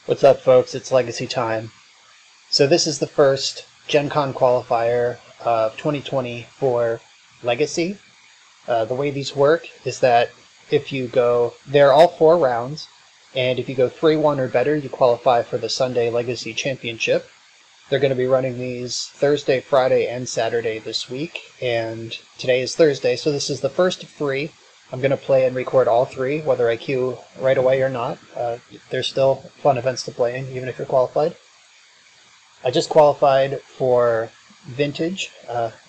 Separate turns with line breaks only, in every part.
What's up, folks? It's Legacy time. So this is the first GenCon qualifier of 2020 for Legacy. The way these work is that if you go, they're all 4 rounds, and if you go 3-1 or better, you qualify for the Sunday Legacy Championship. They're going to be running these Thursday, Friday, and Saturday this week, and today is Thursday, so this is the first of 3. I'm going to play and record all 3, whether I queue right away or not. There's still fun events to play in, even if you're qualified. I just qualified for Vintage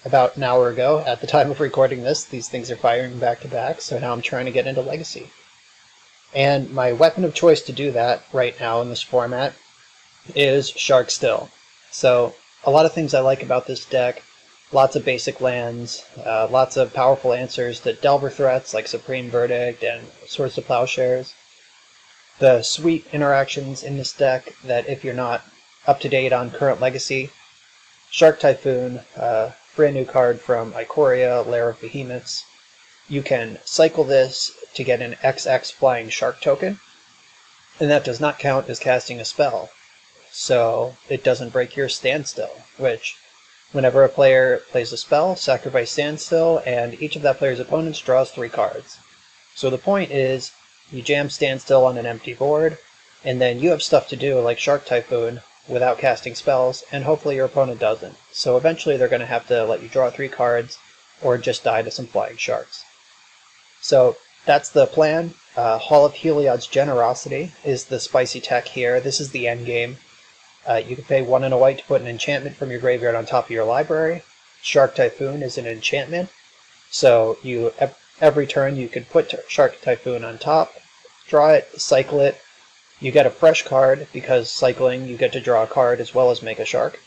about an hour ago. At the time of recording this, these things are firing back to back, so now I'm trying to get into Legacy. And my weapon of choice to do that right now in this format is Sharknado. So a lot of things I like about this deck. Lots of basic lands, lots of powerful answers to Delver threats like Supreme Verdict and Swords to Plowshares. The sweet interactions in this deck that if you're not up to date on current Legacy, Shark Typhoon, brand new card from Ikoria, Lair of Behemoths. You can cycle this to get an XX flying shark token, and that does not count as casting a spell. So it doesn't break your standstill, which whenever a player plays a spell, sacrifice Standstill, and each of that player's opponents draws 3 cards. So the point is, you jam Standstill on an empty board, and then you have stuff to do like Shark Typhoon without casting spells, and hopefully your opponent doesn't. So eventually they're going to have to let you draw 3 cards, or just die to some flying sharks. So that's the plan. Hall of Heliod's Generosity is the spicy tech here. This is the end game. You can pay 1 and a white to put an enchantment from your graveyard on top of your library. Shark Typhoon is an enchantment, so every turn you could put Shark Typhoon on top, draw it, cycle it. You get a fresh card, because cycling you get to draw a card as well as make a shark,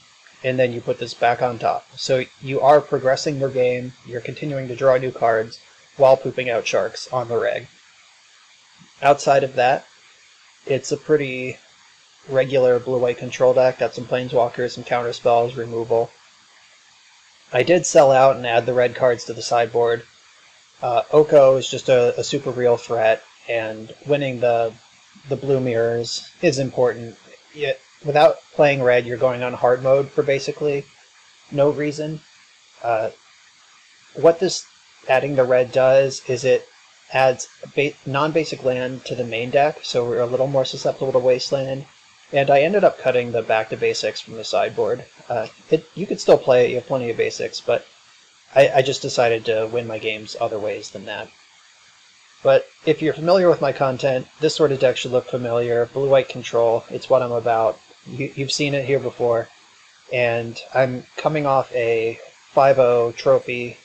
and then you put this back on top. So you are progressing your game, you're continuing to draw new cards while pooping out sharks on the reg. Outside of that, it's a pretty regular blue-white control deck. Got some planeswalkers, some counter spells, removal. I did sell out and add the red cards to the sideboard. Oko is just a super real threat, and winning the blue mirrors is important. Without playing red, you're going on hard mode for basically no reason. What this adding the red does is it adds non-basic land to the main deck, so we're a little more susceptible to Wasteland. And I ended up cutting the back to basics from the sideboard. You could still play it, you have plenty of basics, but I just decided to win my games other ways than that. But if you're familiar with my content, this sort of deck should look familiar. Blue-white control, it's what I'm about. You've seen it here before. And I'm coming off a 5-0 trophy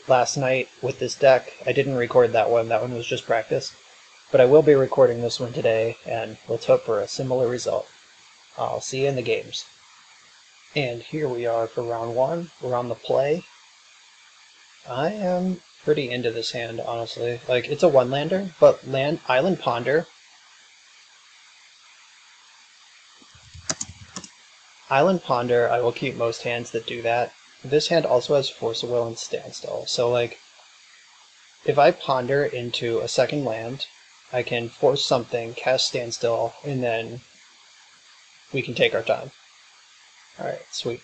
last night with this deck. I didn't record that one was just practice. But I will be recording this one today, and let's hope for a similar result. I'll see you in the games. And here we are for round 1. We're on the play. I am pretty into this hand, honestly. Like, it's a 1-lander, but Island Ponder. Island Ponder, I will keep most hands that do that. This hand also has Force of Will and Standstill. So, like, if I ponder into a second land, I can force something, cast Standstill, and then we can take our time. Alright, sweet.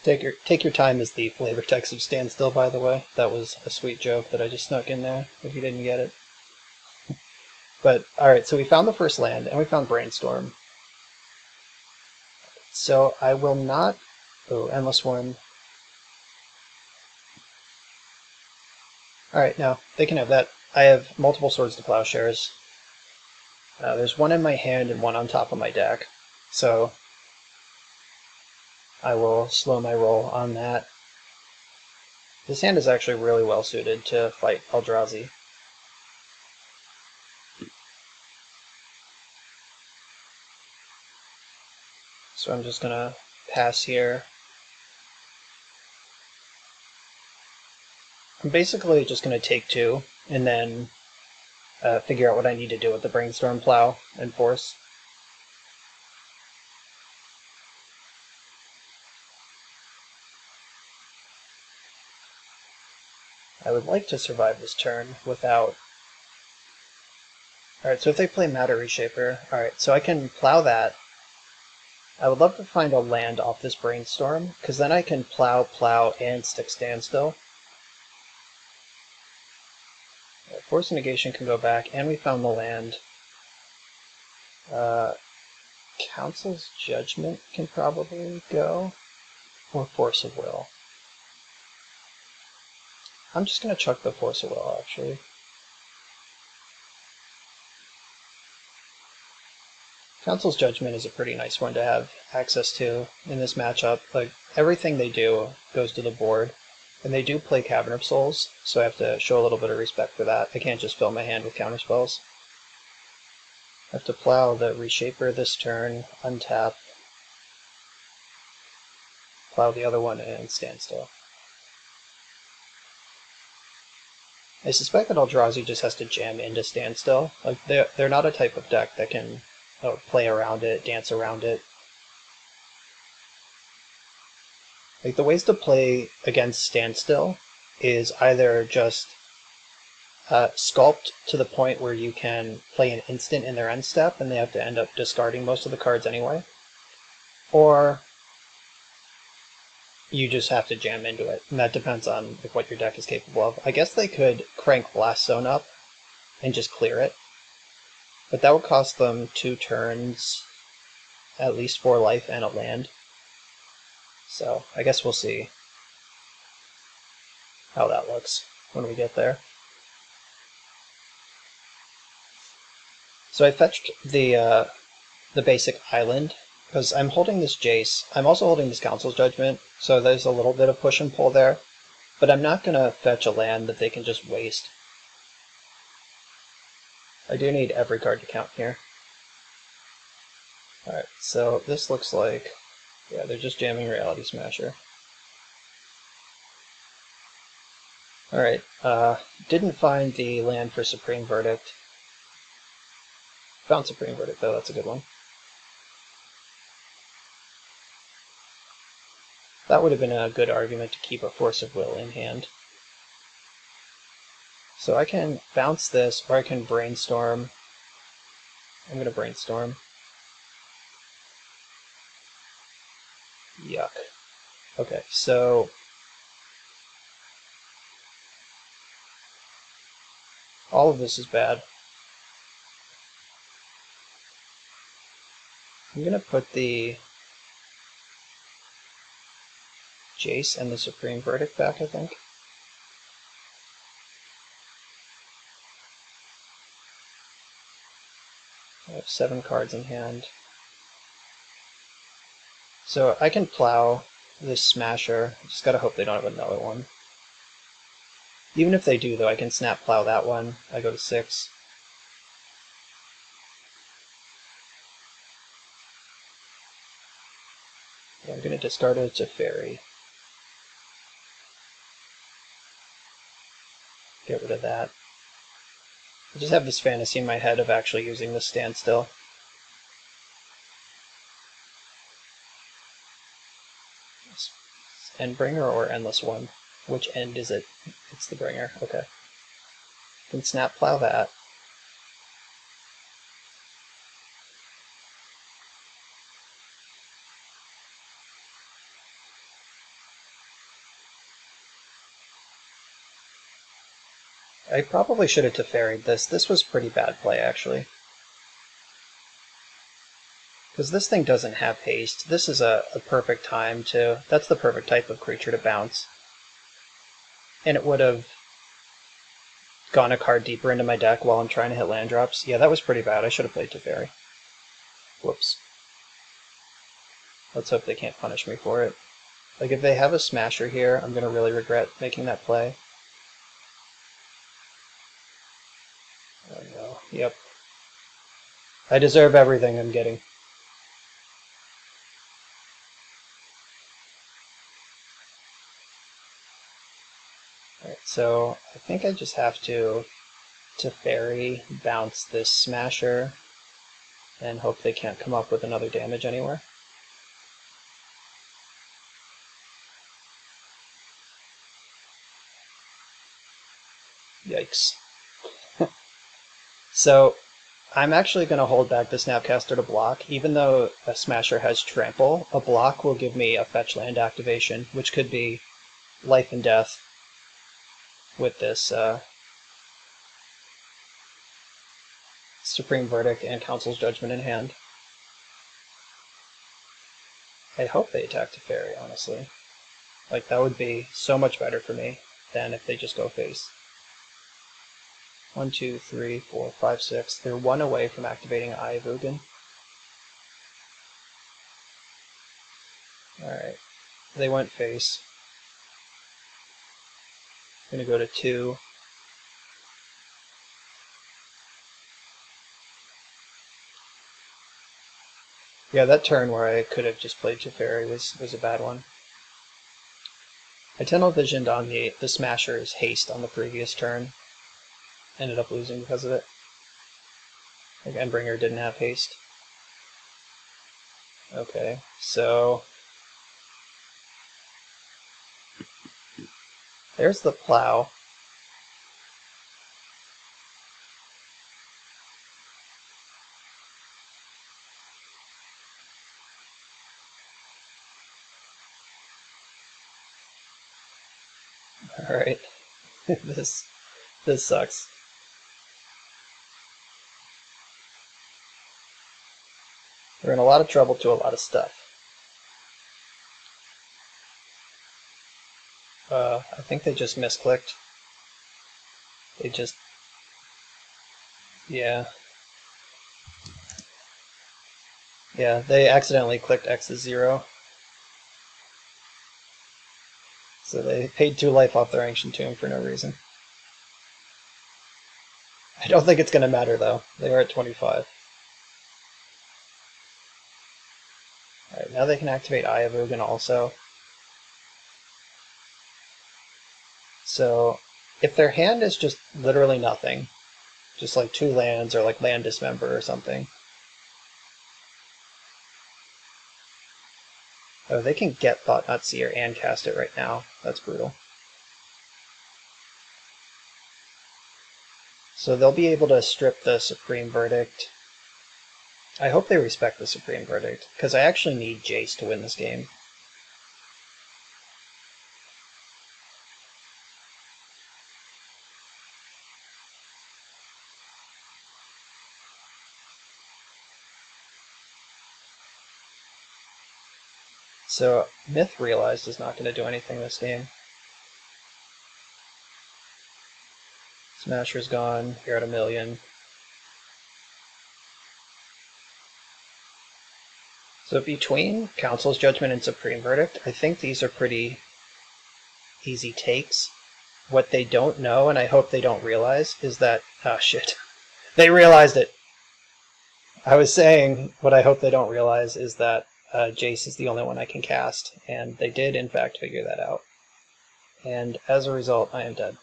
Take your time is the flavor text of Standstill, by the way. That was a sweet joke that I just snuck in there, if you didn't get it. But, alright, so we found the first land, and we found Brainstorm. So I will not... Oh, Endless One. Alright, no, they can have that. I have multiple Swords to Plowshares. There's 1 in my hand and 1 on top of my deck, so I will slow my roll on that. This hand is actually really well suited to fight Eldrazi. So I'm just going to pass here. I'm basically just going to take 2, and then figure out what I need to do with the Brainstorm Plow and Force. I would like to survive this turn without Alright, so if they play Matter Reshaper, alright, so I can plow that. I would love to find a land off this Brainstorm, because then I can plow, and stick Standstill. Force Negation can go back, and we found the land. Council's Judgment can probably go, or Force of Will. I'm just going to chuck the Force of Will, actually. Council's Judgment is a pretty nice one to have access to in this matchup. Like, everything they do goes to the board, and they do play Cavern of Souls, so I have to show a little bit of respect for that. I can't just fill my hand with counterspells. I have to plow the Reshaper this turn, untap, plow the other one, and Standstill. I suspect that Eldrazi just has to jam into Standstill. Like, they're not a type of deck that can play around it, dance around it. Like, the ways to play against Standstill is either just sculpt to the point where you can play an instant in their end step and they have to end up discarding most of the cards anyway, or you just have to jam into it, and that depends on like what your deck is capable of. I guess they could crank Blast Zone up and just clear it, but that would cost them 2 turns, at least 4 life, and a land. So I guess we'll see how that looks when we get there. So I fetched the basic island, because I'm holding this Jace. I'm also holding this Council's Judgment, so there's a little bit of push and pull there, but I'm not going to fetch a land that they can just waste. I do need every card to count here. Alright, so this looks like, yeah, they're just jamming Reality Smasher. Alright, didn't find the land for Supreme Verdict. Found Supreme Verdict, though, that's a good one. That would have been a good argument to keep a Force of Will in hand. So I can bounce this, or I can Brainstorm. I'm going to Brainstorm. Yuck. Okay, so all of this is bad. I'm going to put the Jace and the Supreme Verdict back, I think. I have 7 cards in hand. So I can plow this Smasher. I just gotta hope they don't have another one. Even if they do, though, I can snap plow that one. I go to 6. Yeah, I'm gonna discard it to Fairy. Get rid of that. I just have this fantasy in my head of actually using the Standstill. Endbringer or Endless One? Which end is it? It's the bringer. Okay. Can snap plow that. I probably should have Teferied this. This was pretty bad play, actually. Because this thing doesn't have haste. This is a perfect time to... That's the perfect type of creature to bounce. And it would have gone a card deeper into my deck while I'm trying to hit land drops. Yeah, that was pretty bad. I should have played Teferi. Whoops. Let's hope they can't punish me for it. Like, if they have a Smasher here, I'm going to really regret making that play. Oh no. Yep. I deserve everything I'm getting. Alright, so I think I just have to Teferi, bounce this Smasher, and hope they can't come up with another damage anywhere. Yikes. So, I'm actually going to hold back the Snapcaster to block. Even though a Smasher has trample, a block will give me a fetch land activation, which could be life and death with this Supreme Verdict and Council's Judgment in hand. I hope they attack Teferi, honestly. Like, that would be so much better for me than if they just go face. 1, 2, 3, 4, 5, 6. They're one away from activating Eye of Ugin. Alright. They went face. I'm gonna go to 2. Yeah, that turn where I could have just played Teferi was a bad one. I tunnel visioned on the Smasher's haste on the previous turn. Ended up losing because of it. Like, Endbringer didn't have haste. Okay, so there's the plow. Alright. This sucks. We're in a lot of trouble to a lot of stuff. I think they just misclicked. They just... Yeah. Yeah, they accidentally clicked X as 0. So they paid 2 life off their Ancient Tomb for no reason. I don't think it's going to matter, though. They are at 25. Alright, now they can activate Eye of Ugin also. So, if their hand is just literally nothing, just like 2 lands or like Land Dismember or something. Oh, they can get Thought-Knot Seer and cast it right now. That's brutal. So they'll be able to strip the Supreme Verdict. I hope they respect the Supreme Verdict, because I actually need Jace to win this game. So Myth Realized is not going to do anything this game. Smasher's gone, you're at 1,000,000. So between Council's Judgment and Supreme Verdict, I think these are pretty easy takes. What they don't know, and I hope they don't realize, is that... Oh, shit. They realized it! I was saying, what I hope they don't realize is that Jace is the only one I can cast, and they did, in fact, figure that out. And as a result, I am dead.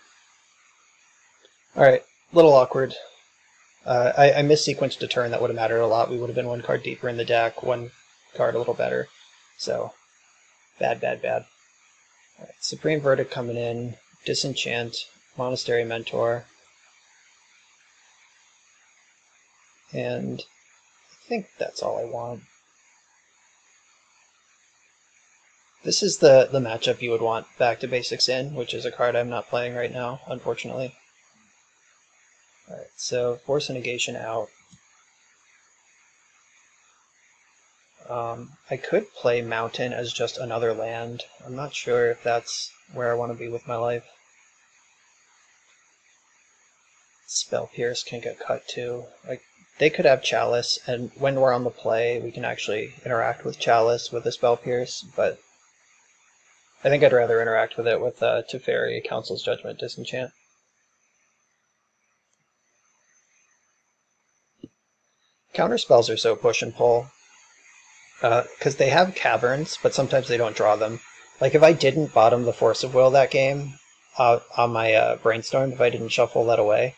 Alright, a little awkward. I mis-sequenced a turn that would have mattered a lot. We would have been 1 card deeper in the deck, 1 card a little better. So, bad, bad, bad. Alright, Supreme Verdict coming in, Disenchant, Monastery Mentor, and I think that's all I want. This is the matchup you would want Back to Basics in, which is a card I'm not playing right now, unfortunately. Alright, so Force of Negation out. I could play Mountain as just another land. I'm not sure if that's where I want to be with my life. Spell Pierce can get cut too. Like, they could have Chalice, and when we're on the play, we can actually interact with Chalice with the Spell Pierce, but I think I'd rather interact with it with Teferi, Council's Judgment, Disenchant. Counterspells are so push and pull, because they have Caverns, but sometimes they don't draw them. Like, if I didn't bottom the Force of Will that game on my Brainstorm, if I didn't shuffle that away,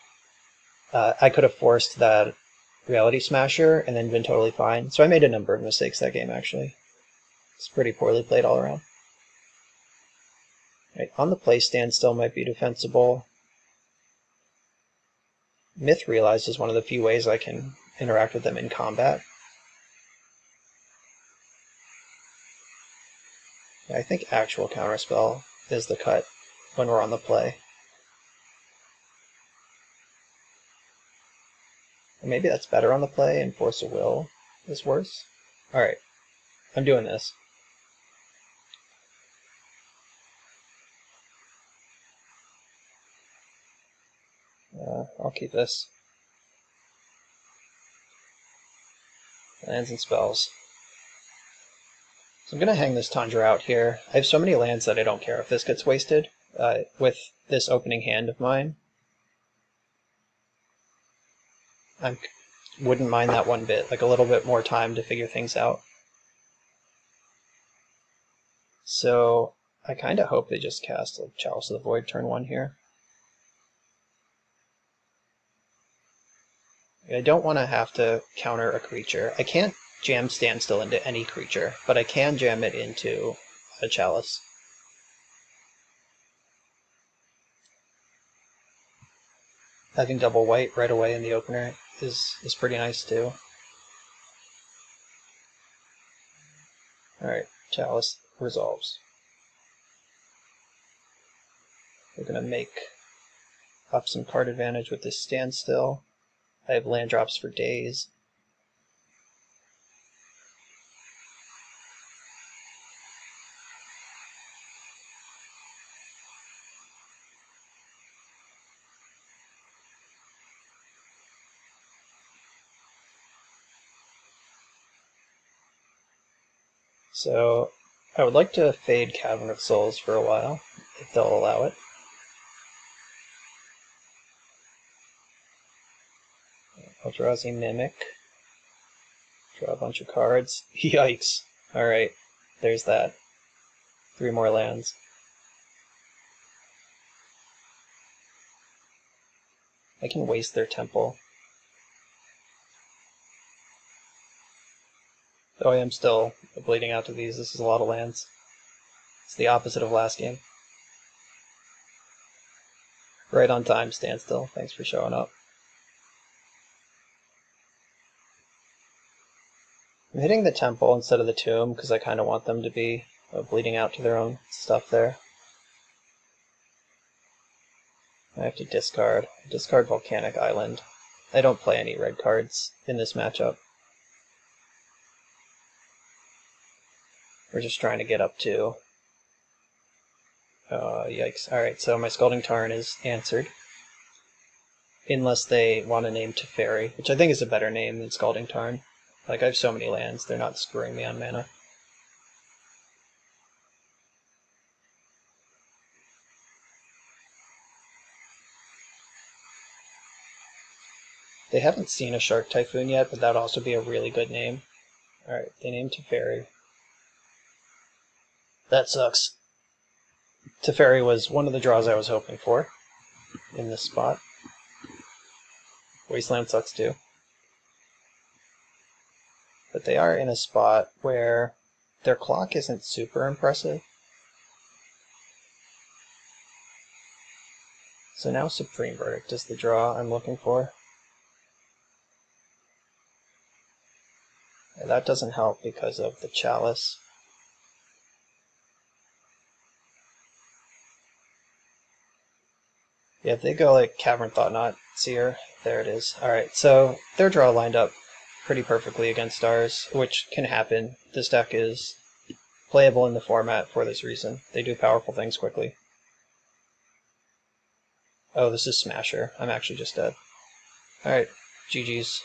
I could have forced that Reality Smasher and then been totally fine. So I made a number of mistakes that game, actually. It's pretty poorly played all around. Right, on the play stand still might be defensible. Myth Realized is one of the few ways I can interact with them in combat. Yeah, I think actual Counterspell is the cut when we're on the play. Or maybe that's better on the play and Force of Will is worse. Alright, I'm doing this. I'll keep this. Lands and spells. So I'm going to hang this Tundra out here. I have so many lands that I don't care if this gets wasted with this opening hand of mine. I wouldn't mind that one bit, like a little bit more time to figure things out. So I kind of hope they just cast a Chalice of the Void turn 1 here. I don't want to have to counter a creature. I can't jam Standstill into any creature, but I can jam it into a Chalice. Having double white right away in the opener is pretty nice too. Alright, Chalice resolves. We're going to make up some card advantage with this Standstill. I have land drops for days. So I would like to fade Cavern of Souls for a while, if they'll allow it. Eldrazi Mimic. Draw a bunch of cards. Yikes. Alright, there's that. 3 more lands. I can waste their temple. Though I am still bleeding out to these, this is a lot of lands. It's the opposite of last game. Right on time, Standstill. Thanks for showing up. I'm hitting the temple instead of the tomb because I kind of want them to be bleeding out to their own stuff there. I have to discard. Discard Volcanic Island. I don't play any red cards in this matchup. We're just trying to get up to... yikes. Alright, so my Scalding Tarn is answered. Unless they want to name Teferi, which I think is a better name than Scalding Tarn. Like, I have so many lands, they're not screwing me on mana. They haven't seen a Shark Typhoon yet, but that would also be a really good name. Alright, they named Teferi. That sucks. Teferi was one of the draws I was hoping for in this spot. Wasteland sucks too. But they are in a spot where their clock isn't super impressive. So now Supreme Verdict is the draw I'm looking for. And that doesn't help because of the Chalice. Yeah, if they go like Cavern Thoughtnot Seer, there it is. Alright, so their draw lined up pretty perfectly against ours, which can happen. This deck is playable in the format for this reason. They do powerful things quickly. Oh, this is Smasher. I'm actually just dead. Alright, GG's.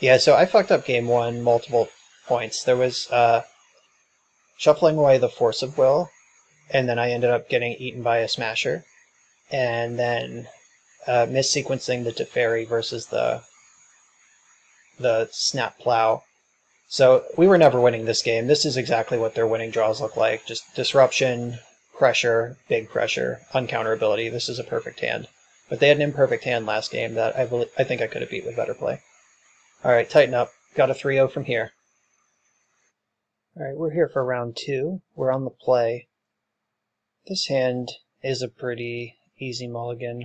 Yeah, so I fucked up game 1 multiple points. There was shuffling away the Force of Will, and then I ended up getting eaten by a Smasher, and then missequencing the Teferi versus the Snap Plow. So we were never winning this game. This is exactly what their winning draws look like. Just disruption, pressure, big pressure, uncounterability. This is a perfect hand. But they had an imperfect hand last game that I think I could have beat with better play. Alright, tighten up. Got a 3-0 from here. Alright, we're here for round 2. We're on the play. This hand is a pretty easy mulligan.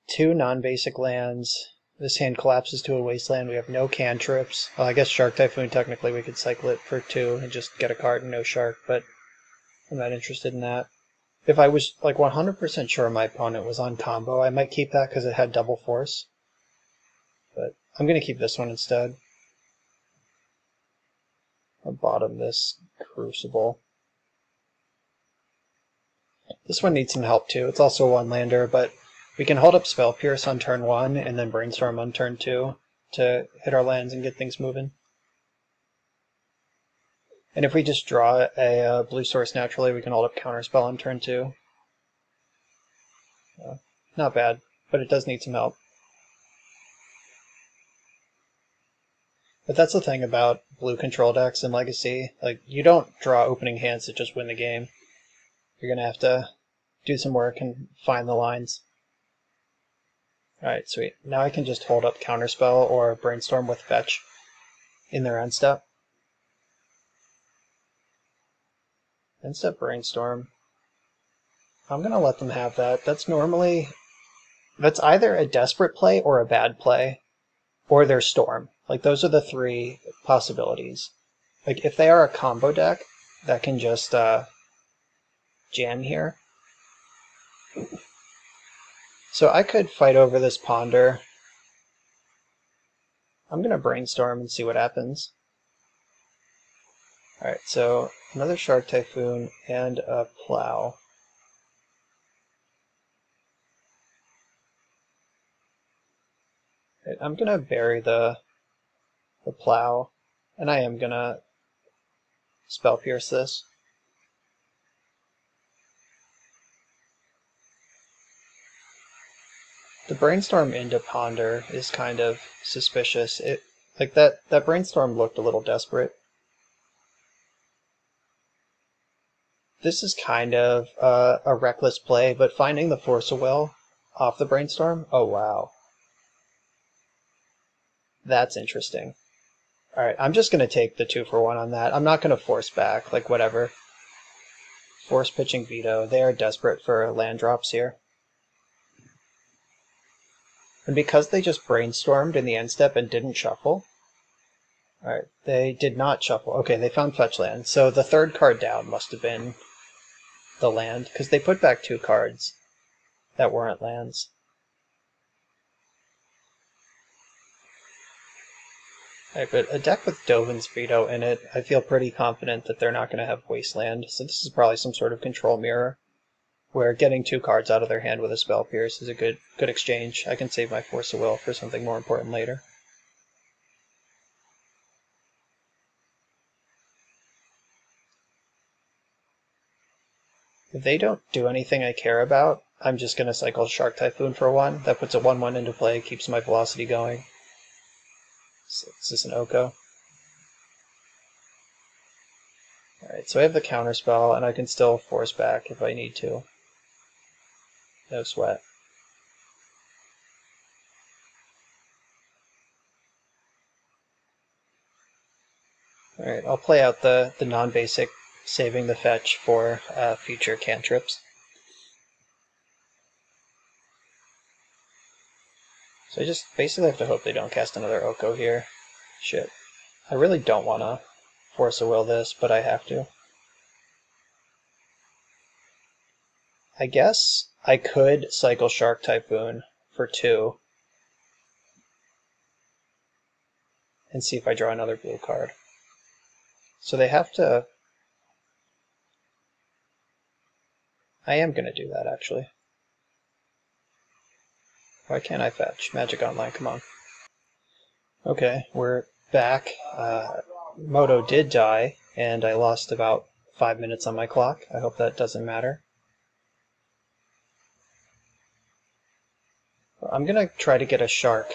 2 non-basic lands. This hand collapses to a wasteland. We have no cantrips. Well, I guess Shark Typhoon, technically we could cycle it for 2 and just get a card and no shark, but I'm not interested in that. If I was like 100% sure my opponent was on combo, I might keep that because it had double force. But I'm going to keep this one instead. I'll bottom this Crucible. This one needs some help too. It's also a one-lander, but we can hold up Spell Pierce on turn 1 and then Brainstorm on turn 2 to hit our lands and get things moving. And if we just draw a blue source naturally, we can hold up Counterspell on turn 2. Not bad, but it does need some help. But that's the thing about blue control decks in Legacy. Like, you don't draw opening hands to just win the game. You're going to have to do some work and find the lines. Alright, sweet. Now I can just hold up Counterspell or Brainstorm with Fetch in their end step. End step Brainstorm. I'm going to let them have that. That's either a desperate play or a bad play, or their Storm. Like, those are the 3 possibilities. Like, if they are a combo deck that can just jam here. So I could fight over this Ponder. I'm going to Brainstorm and see what happens. Alright, so another Shark Typhoon and a Plow. Right, I'm going to bury the Plow, and I am going to Spell Pierce this. The Brainstorm into Ponder is kind of suspicious. That Brainstorm looked a little desperate. This is kind of a reckless play, but finding the Force of Will off the Brainstorm, oh wow. That's interesting. Alright, I'm just going to take the 2-for-1 on that. I'm not going to force back, like whatever. Force pitching Veto. They are desperate for land drops here. And because they just Brainstormed in the end step and didn't shuffle. Alright, they did not shuffle. Okay, they found fetch land. So the 3rd card down must have been the land, because they put back 2 cards that weren't lands. Right, but a deck with Dovin's Veto in it, I feel pretty confident that they're not going to have Wasteland, so this is probably some sort of control mirror, where getting 2 cards out of their hand with a Spell Pierce is a good exchange. I can save my Force of Will for something more important later. If they don't do anything I care about, I'm just going to cycle Shark Typhoon for 1. That puts a 1-1 into play, keeps my velocity going. So this is an Oko. Alright, so I have the Counterspell, and I can still force back if I need to. No sweat. Alright, I'll play out the non-basic, saving the fetch for future cantrips. So I just basically have to hope they don't cast another Oko here. Shit. I really don't want to Force of Will this, but I have to. I guess I could cycle Shark Typhoon for 2 and see if I draw another blue card. So they have to... I am going to do that, actually. Why can't I fetch? Magic Online, come on. Okay, we're back. Moto did die, and I lost about 5 minutes on my clock. I hope that doesn't matter. I'm going to try to get a shark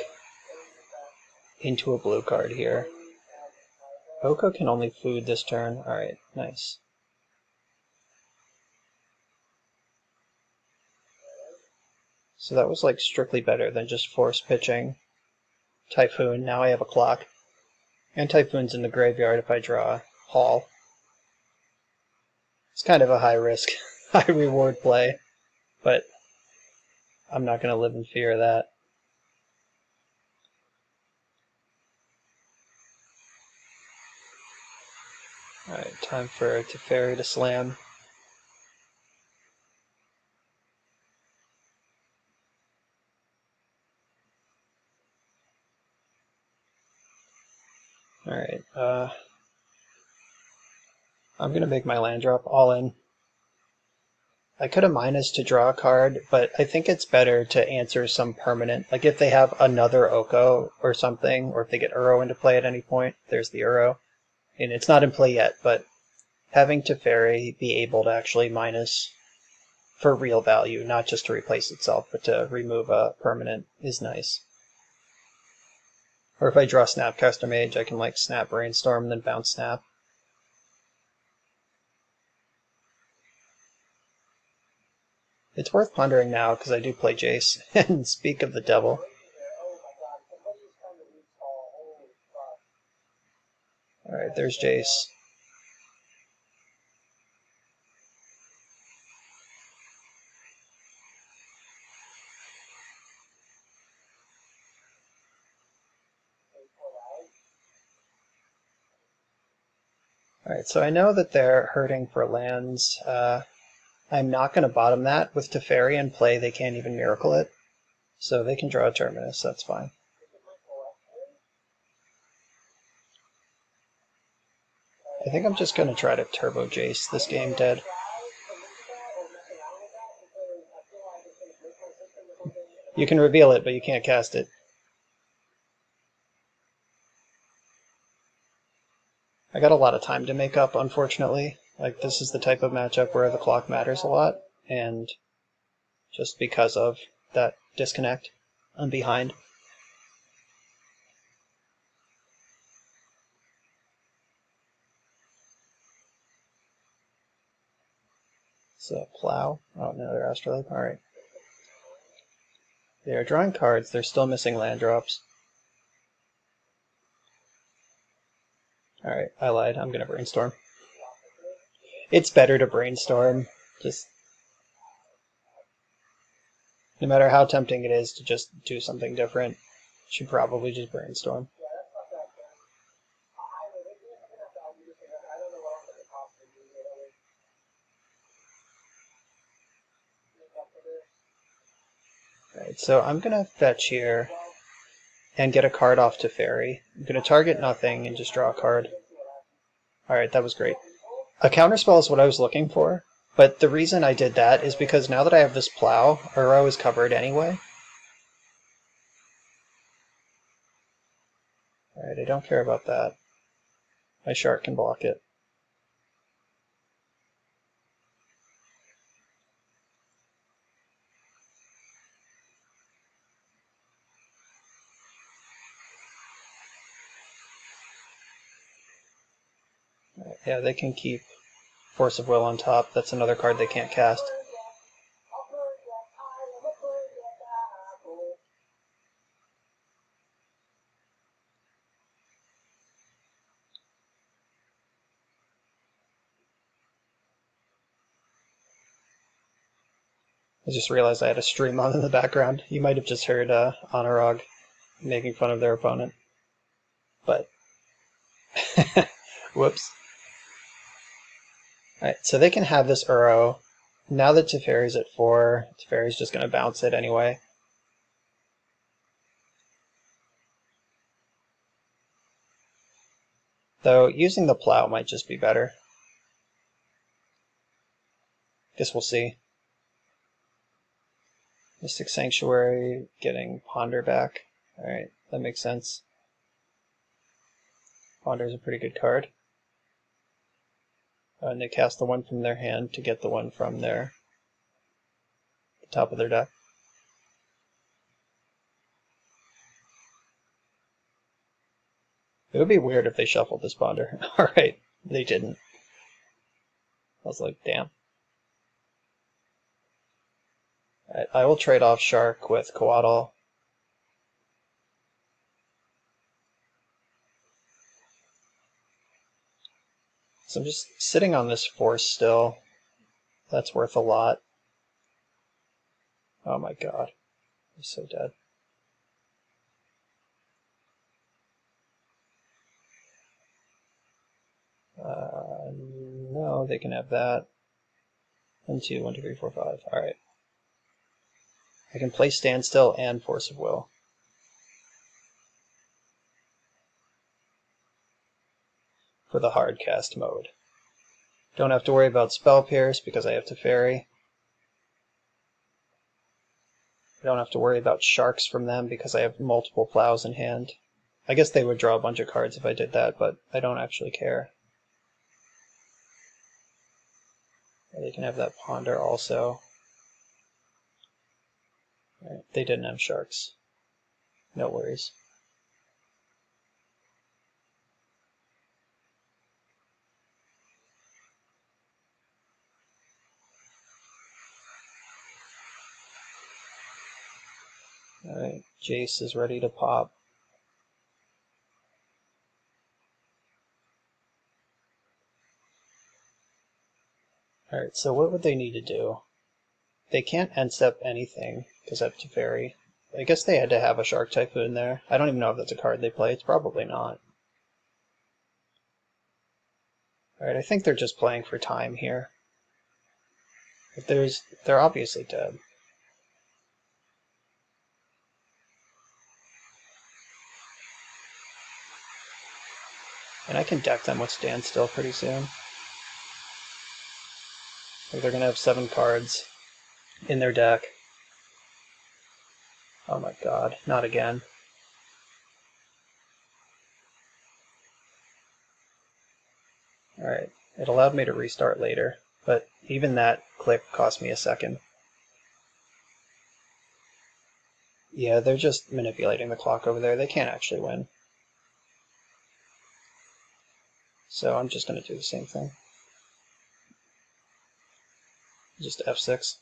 into a blue card here. Oko can only food this turn. Alright, nice. So that was like strictly better than just force pitching Typhoon. Now I have a clock. And Typhoon's in the graveyard if I draw Hall. It's kind of a high risk, high reward play, but I'm not going to live in fear of that. Alright, time for Teferi to slam. Alright, I'm going to make my land drop all in. I could have minus to draw a card, but I think it's better to answer some permanent. Like if they have another Oko or something, or if they get Uro into play at any point, there's the Uro. And it's not in play yet, but having Teferi be able to actually minus for real value, not just to replace itself, but to remove a permanent is nice. Or if I draw Snapcaster Mage, I can like snap Brainstorm, then bounce Snap. It's worth pondering now, because I do play Jace, and speak of the devil. Alright, there's Jace. Alright, so I know that they're hurting for lands. I'm not going to bottom that. With Teferi in play, they can't even Miracle it. So they can draw a Terminus, that's fine. I think I'm just going to try to Turbo Jace this game dead. You can reveal it, but you can't cast it. I got a lot of time to make up, unfortunately. Like, this is the type of matchup where the clock matters a lot, and just because of that disconnect, I'm behind. So, Plow. Oh, no, they're Astrolabe. Alright. They are drawing cards, they're still missing land drops. Alright, I lied. I'm gonna Brainstorm. It's better to Brainstorm. Just no matter how tempting it is to just do something different, you should probably just Brainstorm. Alright, so I'm gonna fetch here and get a card off Teferi. I'm gonna target nothing and just draw a card. Alright, that was great. A counterspell is what I was looking for, but the reason I did that is because now that I have this Plow, Uro is covered anyway. Alright, I don't care about that. My Shark can block it. Right, yeah, they can keep Force of Will on top. That's another card they can't cast. I just realized I had a stream on in the background. You might have just heard Anurag making fun of their opponent. But, whoops. Alright, so they can have this Uro. Now that Teferi's at 4, Teferi's just going to bounce it anyway. Though, using the Plow might just be better. Guess we'll see. Mystic Sanctuary, getting Ponder back. Alright, that makes sense. Ponder's a pretty good card. And they cast the one from their hand to get the one from the top of their deck. It would be weird if they shuffled this Ponder. Alright, they didn't. I was like, damn. Alright, I will trade off Shark with Coatl. So I'm just sitting on this Force still. That's worth a lot. Oh my god. He's so dead. No, they can have that. 1, 2, 1, 2, 3, 4, 5. Alright. I can play Standstill and Force of Will. For the hard cast mode. Don't have to worry about Spell Pierce because I have Teferi. I don't have to worry about Sharks from them because I have multiple plows in hand. I guess they would draw a bunch of cards if I did that, but I don't actually care. They can have that Ponder also. Right, they didn't have Sharks. No worries. Alright, Jace is ready to pop. Alright, so what would they need to do? They can't end step anything because I have Teferi. I guess they had to have a Shark Typhoon there. I don't even know if that's a card they play. It's probably not. Alright, I think they're just playing for time here. If they're obviously dead. And I can deck them with Standstill pretty soon. Like they're going to have 7 cards in their deck. Oh my god, not again. Alright, it allowed me to restart later, but even that click cost me a second. Yeah, they're just manipulating the clock over there. They can't actually win. So I'm just going to do the same thing. Just F6.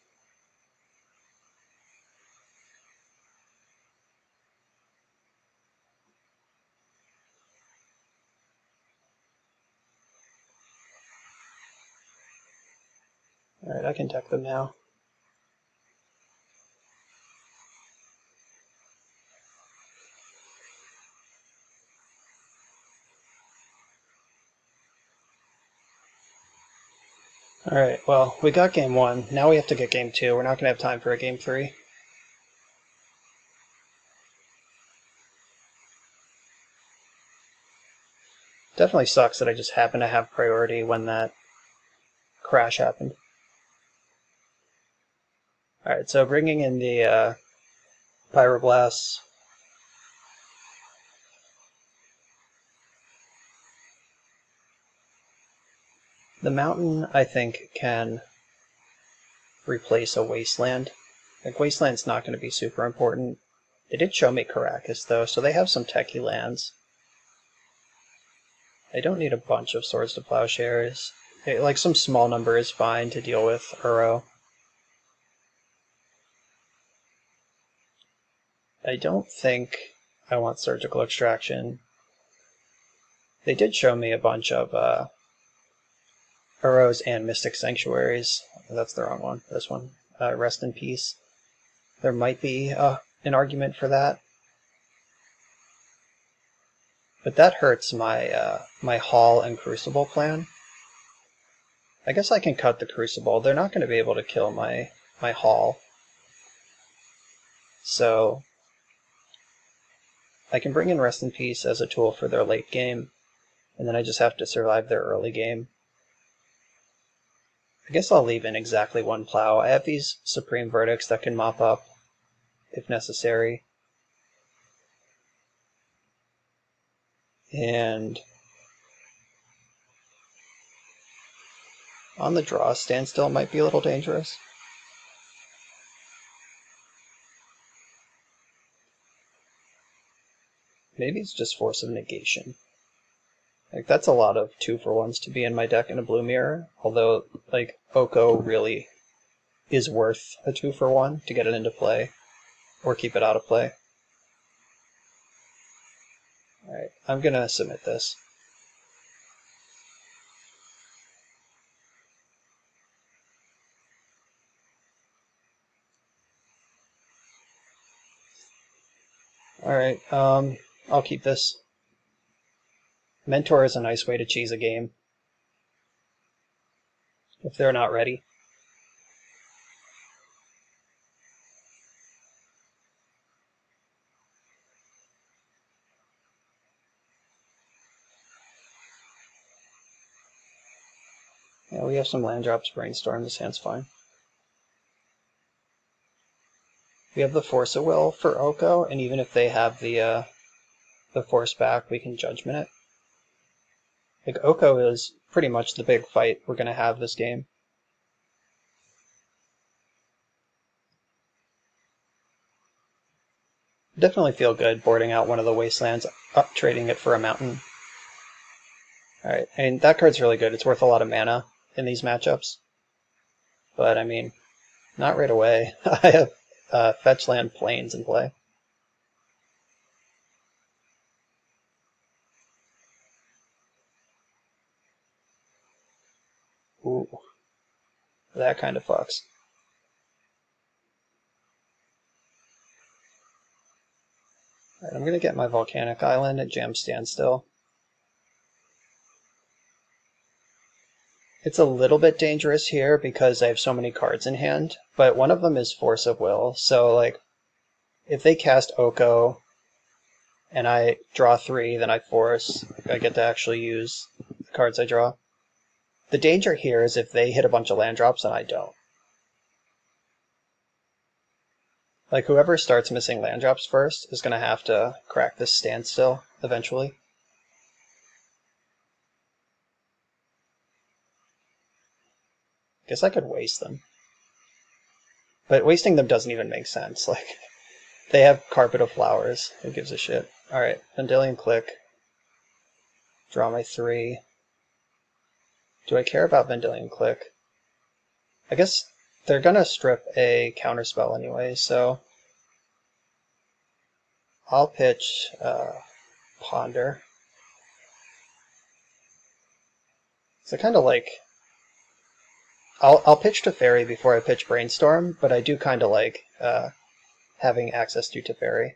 Alright, I can deck them now. Alright, well, we got game 1. Now we have to get game 2. We're not going to have time for a game 3. Definitely sucks that I just happened to have priority when that crash happened. Alright, so bringing in the Pyroblasts. The Mountain, I think, can replace a Wasteland. Like, Wasteland's not going to be super important. They did show me Caracas, though, so they have some techie lands. I don't need a bunch of Swords to Plowshares. Like, some small number is fine to deal with Uro. I don't think I want Surgical Extraction. They did show me a bunch of Uros and Mystic Sanctuaries. That's the wrong one. This one. Rest in Peace. There might be an argument for that. But that hurts my my Hall and Crucible plan. I guess I can cut the Crucible. They're not going to be able to kill my Hall. So I can bring in Rest in Peace as a tool for their late game, and then I just have to survive their early game. I guess I'll leave in exactly 1 plow. I have these Supreme Verdicts that can mop up if necessary. And on the draw, Standstill might be a little dangerous. Maybe it's just Force of Negation. Like, that's a lot of 2-for-1s to be in my deck in a blue mirror, although, like, Oko really is worth a 2-for-1 to get it into play, or keep it out of play. Alright, I'm gonna submit this. Alright, I'll keep this. Mentor is a nice way to cheese a game if they're not ready. Yeah, we have some land drops, brainstorm, this hand's fine. We have the Force of Will for Oko, and even if they have the Force back, we can Judgment it. Like, Oko is pretty much the big fight we're going to have this game. Definitely feel good boarding out one of the Wastelands, up trading it for a mountain. Alright, I mean, that card's really good. It's worth a lot of mana in these matchups. But, I mean, not right away. I have Fetch Land Plains in play. Ooh. That kind of fucks. Alright, I'm going to get my Volcanic Island at Jam Standstill. It's a little bit dangerous here because I have so many cards in hand, but one of them is Force of Will, so like, if they cast Oko and I draw 3, then I force, I get to actually use the cards I draw. The danger here is if they hit a bunch of land drops and I don't. Like, whoever starts missing land drops first is going to have to crack this standstill eventually. Guess I could waste them. But wasting them doesn't even make sense. Like, they have Carpet of Flowers. Who gives a shit? Alright, Vendilion Click. Draw my 3. Do I care about Vendilion Click? I guess they're gonna strip a counterspell anyway, so I'll pitch Ponder. So kind of like, I'll pitch Teferi before I pitch Brainstorm, but I do kind of like having access to Teferi.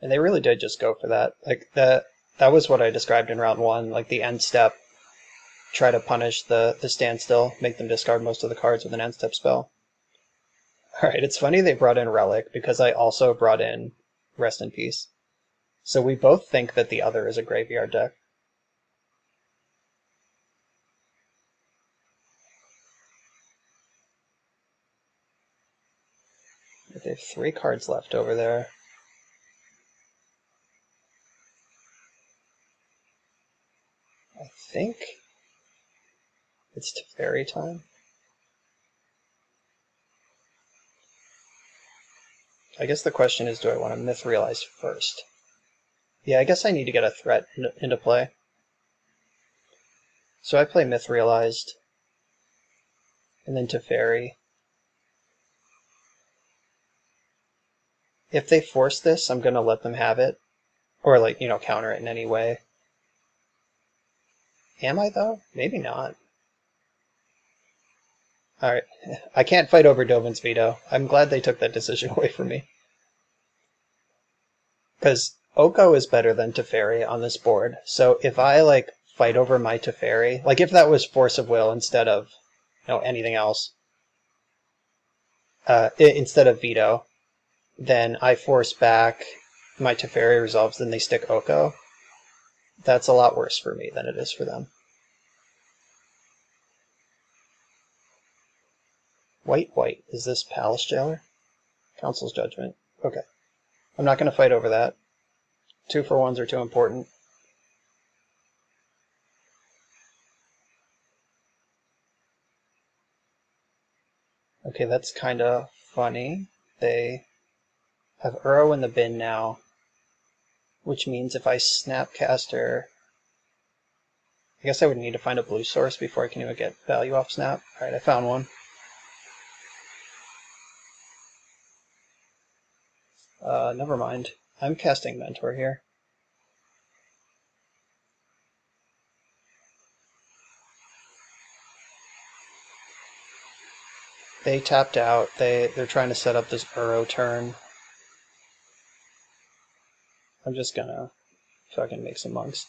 And they really did just go for that. Like, that was what I described in round 1, like the end step. Try to punish the standstill, make them discard most of the cards with an end step spell. Alright, it's funny they brought in Relic, because I also brought in Rest in Peace. So we both think that the other is a graveyard deck. They have 3 cards left over there. I think it's Teferi time. I guess the question is, do I want to Mythrealize first? Yeah, I guess I need to get a threat into play. So I play Mythrealized, and then Teferi. If they force this, I'm going to let them have it. Or, like, you know, counter it in any way. Am I, though? Maybe not. Alright, I can't fight over Dovin's veto. I'm glad they took that decision away from me. Because Oko is better than Teferi on this board, so if I, like, fight over my Teferi, like if that was Force of Will instead of, you know, anything else, instead of veto, then I force back, my Teferi resolves, then they stick Oko. That's a lot worse for me than it is for them. White. Is this Palace Jailer? Council's Judgment. Okay. I'm not going to fight over that. 2-for-1s are too important. Okay, that's kind of funny. They have Uro in the bin now, which means if I Snapcaster, I guess I would need to find a blue source before I can even get value off Snap. Alright, I found one. Never mind. I'm casting Mentor here. They tapped out. They're trying to set up this Uro turn. I'm just gonna fucking make some monks.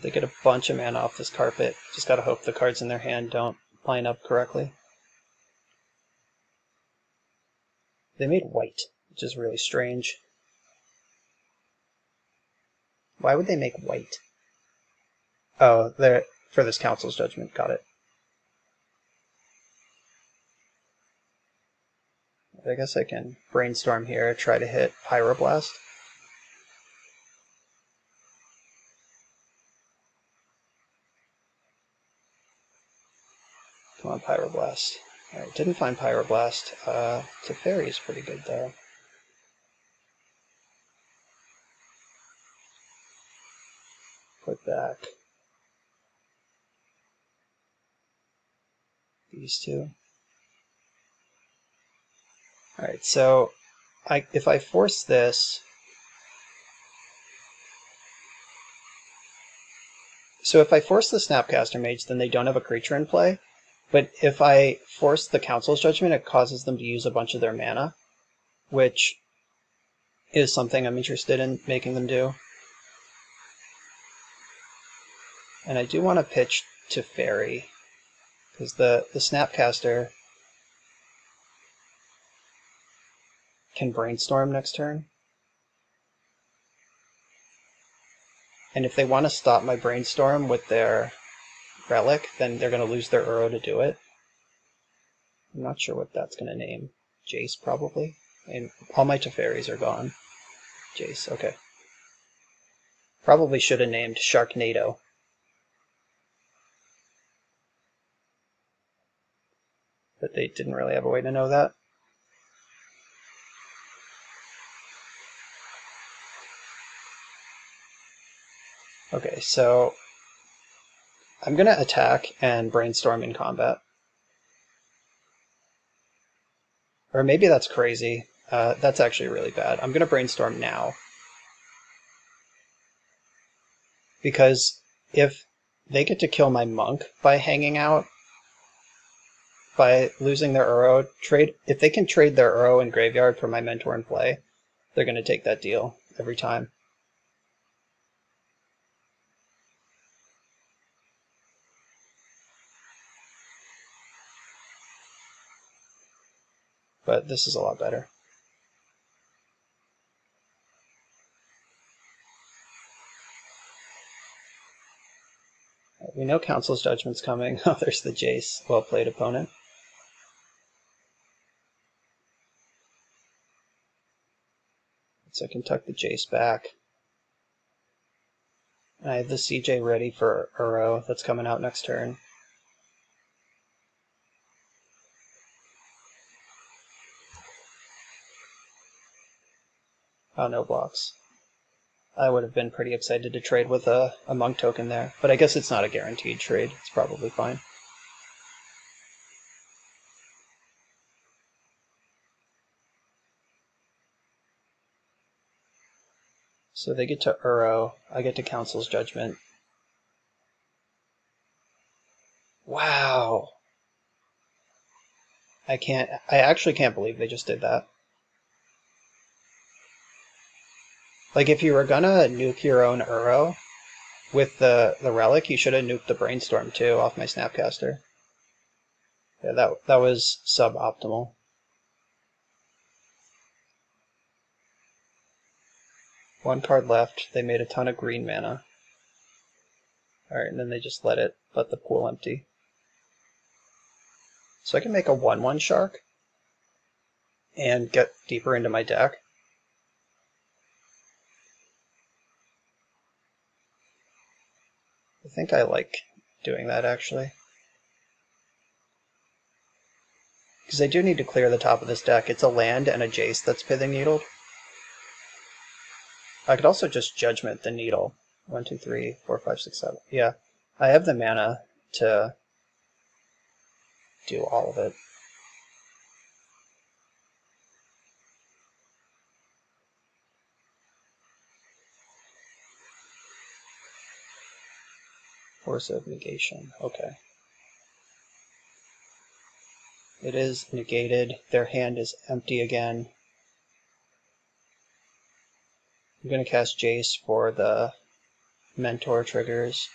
They get a bunch of mana off this carpet. Just gotta hope the cards in their hand don't line up correctly. They made white, which is really strange. Why would they make white? Oh, they're for this Council's Judgment. Got it. I guess I can brainstorm here, try to hit Pyroblast. Come on, Pyroblast. Alright, didn't find Pyroblast. Teferi is pretty good, though. Put back these two. Alright, so if I force this... So if I force the Snapcaster Mage, then they don't have a creature in play. But if I force the Council's Judgment, it causes them to use a bunch of their mana, which is something I'm interested in making them do. And I do want to pitch Teferi, because the Snapcaster can Brainstorm next turn. And if they want to stop my Brainstorm with their Relic, then they're going to lose their Uro to do it. I'm not sure what that's going to name. Jace, probably? And all my Teferis are gone. Jace, okay. Probably should have named Sharknado. But they didn't really have a way to know that. Okay, so I'm going to attack and Brainstorm in combat. Or maybe that's crazy. That's actually really bad. I'm going to Brainstorm now. Because if they get to kill my monk by hanging out, by losing their Uro, if they can trade their Uro in graveyard for my Mentor in play, they're going to take that deal every time. But this is a lot better. We know Council's Judgment's coming. Oh, there's the Jace. Well played, opponent. So I can tuck the Jace back. And I have the CJ ready for Uro that's coming out next turn. Oh, no blocks. I would have been pretty excited to trade with a monk token there, but I guess it's not a guaranteed trade. It's probably fine. So they get to Uro, I get to Council's Judgment. Wow! I actually can't believe they just did that. Like, if you were gonna nuke your own Uro with the Relic, you should have nuked the Brainstorm too off my Snapcaster. Yeah, that was suboptimal. One card left. They made a ton of green mana. Alright, and then they just let the pool empty. So I can make a 1/1 Shark and get deeper into my deck. I think I like doing that, actually. Because I do need to clear the top of this deck. It's a land and a Jace that's Pithing Needled. I could also just Judgment the Needle. 1, 2, 3, 4, 5, 6, 7. Yeah, I have the mana to do all of it. Force of negation. Okay. It is negated. Their hand is empty again. I'm going to cast Jace for the mentor triggers.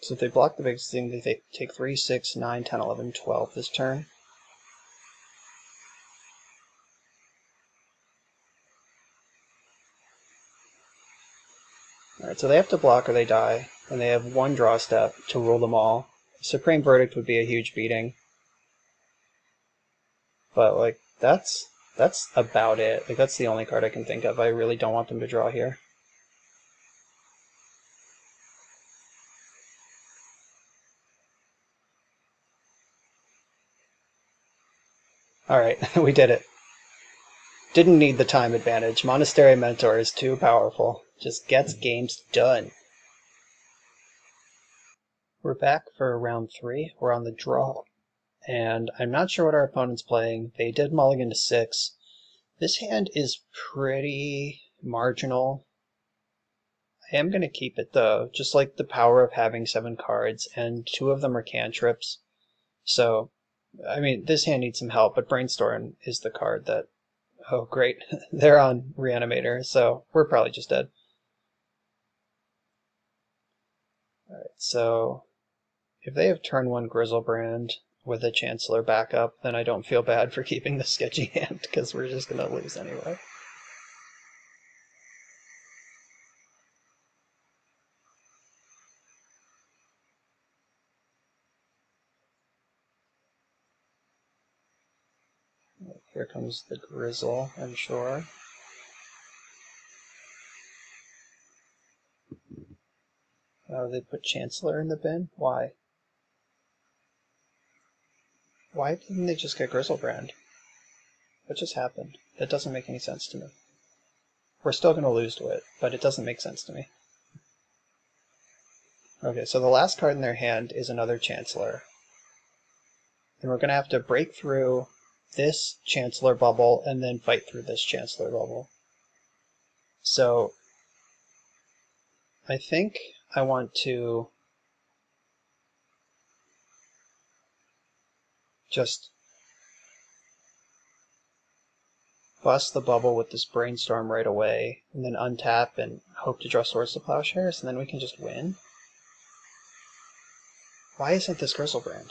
So if they block the biggest thing, they take 3, 6, 9, 10, 11, 12 this turn. Alright, so they have to block or they die, and they have one draw step to rule them all. Supreme Verdict would be a huge beating. But, like, that's about it. Like, that's the only card I can think of. I really don't want them to draw here. Alright, we did it. Didn't need the time advantage. Monastery Mentor is too powerful. Just gets games done. We're back for round 3. We're on the draw. And I'm not sure what our opponent's playing. They did mulligan to 6. This hand is pretty marginal. I am going to keep it though, just like the power of having 7 cards, and 2 of them are cantrips. So, I mean, this hand needs some help, but Brainstorm is the card that... Oh, great. They're on Reanimator, so we're probably just dead. Alright, so if they have turn 1 Grizzlebrand with a Chancellor backup, then I don't feel bad for keeping the sketchy hand, because we're just going to lose anyway. Here comes the Grizzle, I'm sure. Oh, they put Chancellor in the bin? Why? Why didn't they just get Grizzlebrand? What just happened? That doesn't make any sense to me. We're still going to lose to it, but it doesn't make sense to me. Okay, so the last card in their hand is another Chancellor. And we're going to have to break through this Chancellor bubble and then fight through this Chancellor bubble. So I think I want to just bust the bubble with this Brainstorm right away, and then untap and hope to draw Swords to Plowshares, and then we can just win? Why isn't this Grizzlebrand?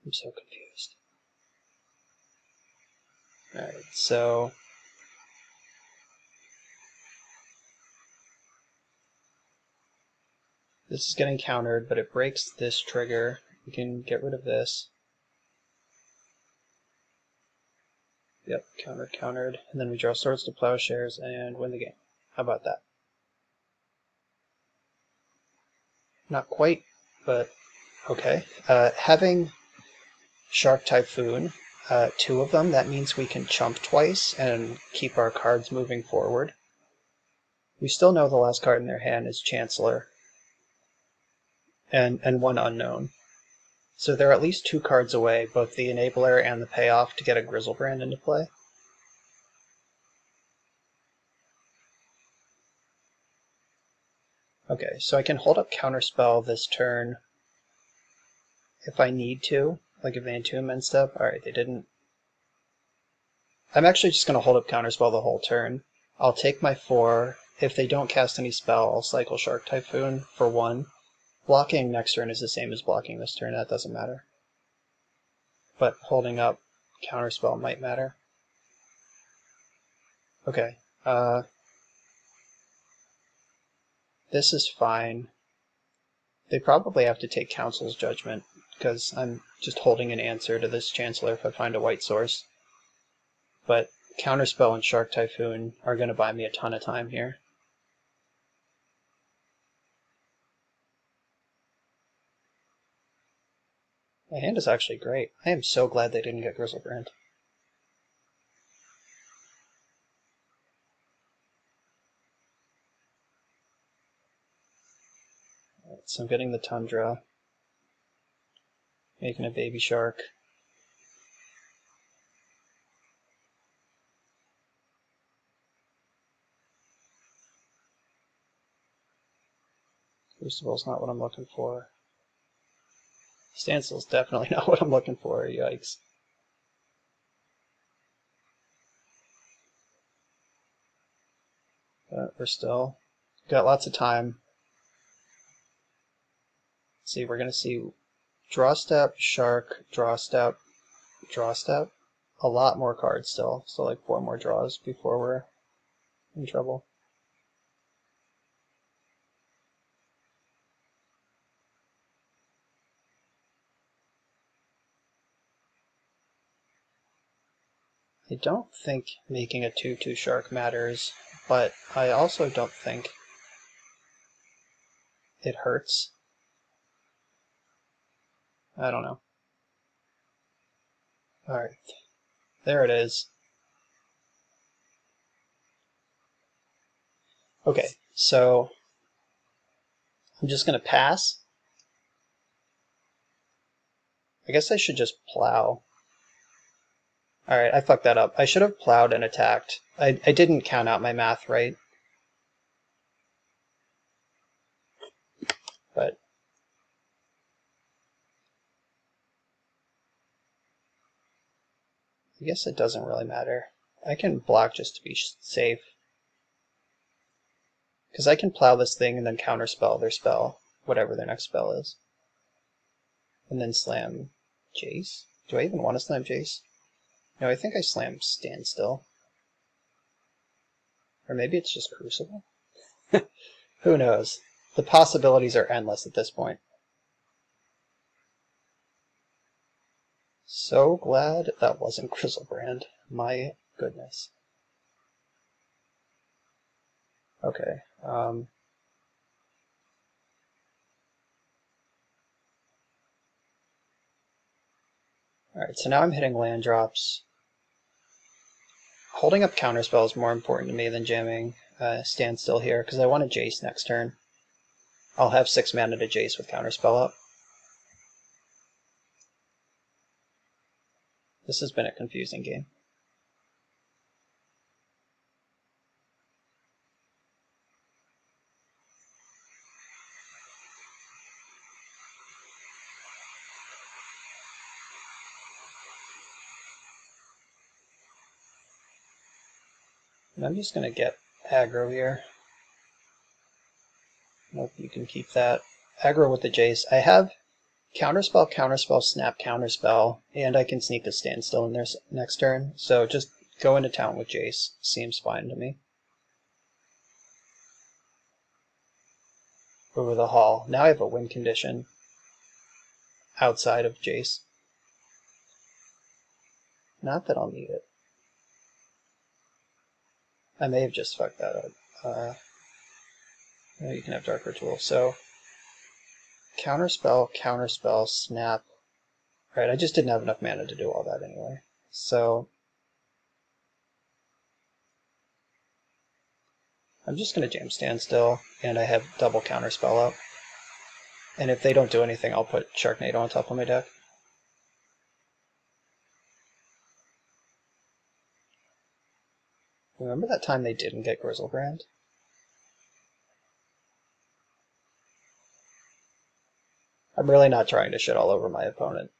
I'm so confused. Alright, so... this is getting countered, but it breaks this trigger. We can get rid of this. Yep, countered. And then we draw Swords to Plowshares and win the game. How about that? Not quite, but okay. Having Shark Typhoon, 2 of them, that means we can chump twice and keep our cards moving forward. We still know the last card in their hand is Chancellor. And 1 unknown. So they're at least 2 cards away, both the Enabler and the Payoff, to get a Grizzlebrand into play. Okay, so I can hold up Counterspell this turn if I need to, like if they entomb and stuff. Alright, they didn't. I'm actually just going to hold up Counterspell the whole turn. I'll take my 4. If they don't cast any spell, I'll cycle Shark Typhoon for 1. Blocking next turn is the same as blocking this turn, that doesn't matter. But holding up Counterspell might matter. Okay, this is fine. They probably have to take Council's Judgment, because I'm just holding an answer to this Chancellor if I find a white source. But Counterspell and Shark Typhoon are going to buy me a ton of time here. My hand is actually great. I am so glad they didn't get Grizzlebrand. Right, so I'm getting the Tundra. Making a baby shark. Crucible's not what I'm looking for. Standstill's definitely not what I'm looking for, yikes. But we're still got lots of time. Let's see, we're gonna see draw step, shark, draw step, draw step. A lot more cards still, so like 4 more draws before we're in trouble. I don't think making a 2/2 shark matters, but I also don't think it hurts. I don't know. Alright, there it is. Okay, so I'm just going to pass. I guess I should just plow. Alright, I fucked that up. I should have plowed and attacked. I didn't count out my math right. But I guess it doesn't really matter. I can block just to be safe. Because I can plow this thing and then counterspell their spell, whatever their next spell is. And then slam Jace? Do I even want to slam Jace? No, I think I slam Standstill. Or maybe it's just Crucible? Who knows? The possibilities are endless at this point. So glad that wasn't Grizzlebrand. My goodness. Okay. Alright, so now I'm hitting land drops. Holding up counterspell is more important to me than jamming Standstill here, because I want a Jace next turn. I'll have 6 mana to Jace with counterspell up. This has been a confusing game. And I'm just going to get aggro here. Nope, you can keep that. Aggro with the Jace. I have counterspell, counterspell, snap, counterspell, and I can sneak a Standstill in there next turn. So just go into town with Jace. Seems fine to me. Over the hall. Now I have a win condition outside of Jace. Not that I'll need it. I may have just fucked that up. You can have Dark Ritual. So, counterspell, counterspell, snap. Right, I just didn't have enough mana to do all that anyway. So, I'm just going to jam Standstill, and I have double counterspell up. And if they don't do anything, I'll put Sharknado on top of my deck. Remember that time they didn't get Grizzlebrand? I'm really not trying to shit all over my opponent.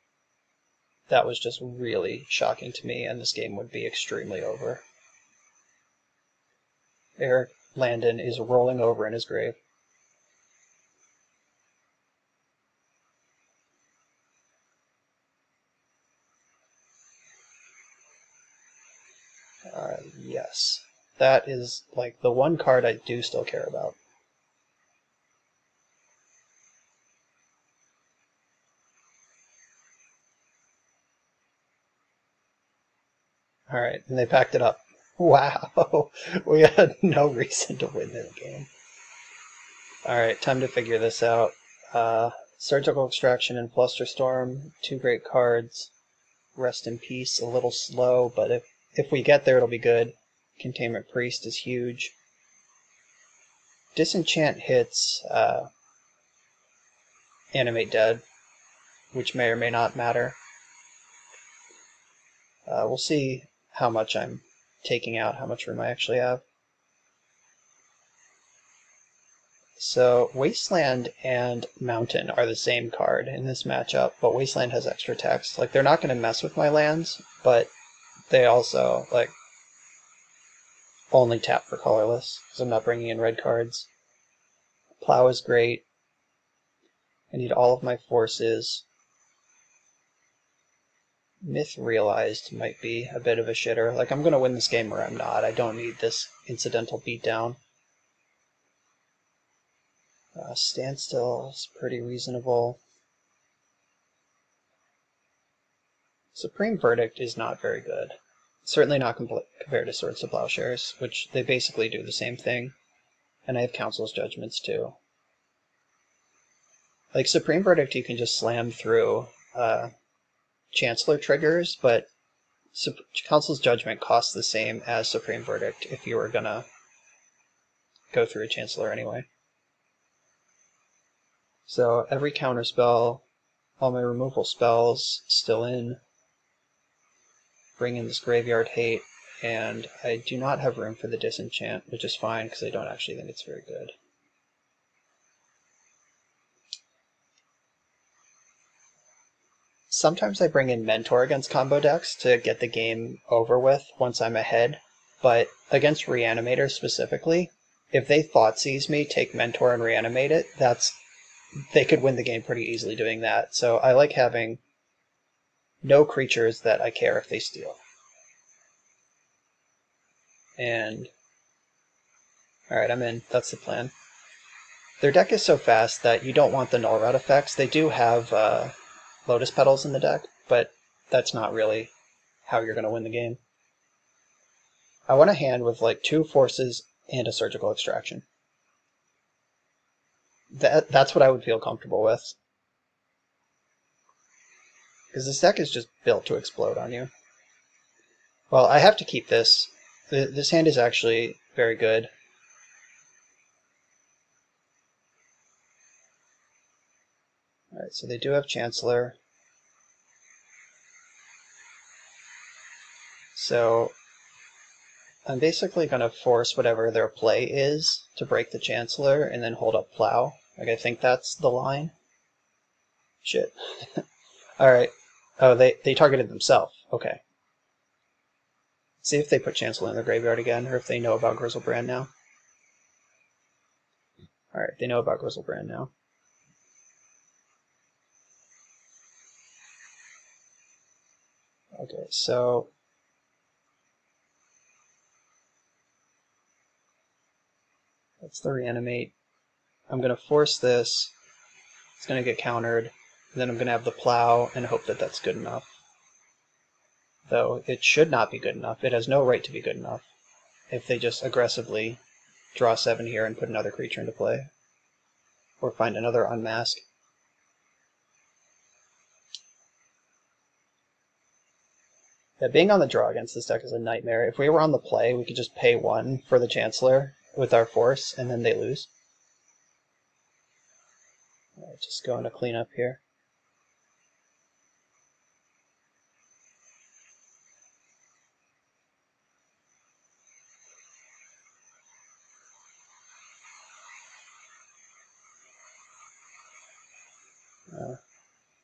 That was just really shocking to me, and this game would be extremely over. Eric Landon is rolling over in his grave. Yes. That is, like, the one card I do still care about. Alright, and they packed it up. Wow! We had no reason to win this game. Alright, time to figure this out. Surgical Extraction and Flusterstorm, 2 great cards. Rest in Peace, a little slow, but if we get there, it'll be good. Containment Priest is huge. Disenchant hits Animate Dead. which may or may not matter. We'll see how much I'm taking out, how much room I actually have. So Wasteland and Mountain are the same card in this matchup, but Wasteland has extra text. Like, they're not going to mess with my lands, but they also, like, only tap for colorless, because I'm not bringing in red cards. Plow is great. I need all of my forces. Myth Realized might be a bit of a shitter. Like, I'm going to win this game or I'm not. I don't need this incidental beatdown. Standstill is pretty reasonable. Supreme Verdict is not very good. Certainly not compared to Swords to Plowshares, which they basically do the same thing. And I have Council's Judgments too. Like, Supreme Verdict you can just slam through Chancellor triggers, but Council's Judgment costs the same as Supreme Verdict if you were gonna go through a Chancellor anyway. So every counterspell, all my removal spells still in. Bring in this Graveyard Hate, and I do not have room for the Disenchant, which is fine because I don't actually think it's very good. Sometimes I bring in Mentor against combo decks to get the game over with once I'm ahead, but against Reanimator specifically, if they Thoughtseize me, take Mentor and Reanimate it, they could win the game pretty easily doing that. So I like having no creatures that I care if they steal. And alright, I'm in. That's the plan. Their deck is so fast that you don't want the Null Route effects. They do have Lotus Petals in the deck, but that's not really how you're going to win the game. I want a hand with like 2 forces and a Surgical Extraction. That's what I would feel comfortable with. Because this deck is just built to explode on you. Well, I have to keep this. This hand is actually very good. Alright, so they do have Chancellor. So I'm basically going to force whatever their play is to break the Chancellor and then hold up Plow. Like, I think that's the line. Shit. Alright. Oh, they targeted themselves. Okay. See if they put Chancellor in the graveyard again, or if they know about Grizzlebrand now. Alright, they know about Grizzlebrand now. Okay, so that's the Reanimate. I'm going to force this. It's going to get countered. And then I'm going to have the Plow and hope that that's good enough. Though it should not be good enough. It has no right to be good enough if they just aggressively draw 7 here and put another creature into play. Or find another Unmask. Yeah, being on the draw against this deck is a nightmare. If we were on the play, we could just pay 1 for the Chancellor with our force, and then they lose. Alright, just going to clean up here.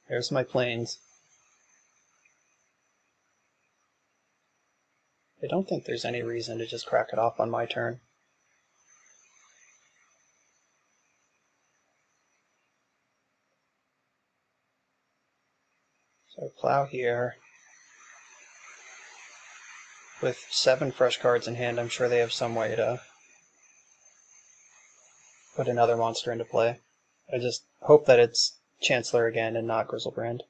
There's my planes. I don't think there's any reason to just crack it off on my turn. So Plow here. With 7 fresh cards in hand, I'm sure they have some way to put another monster into play. I just hope that it's Chancellor again and not Grizzlebrand.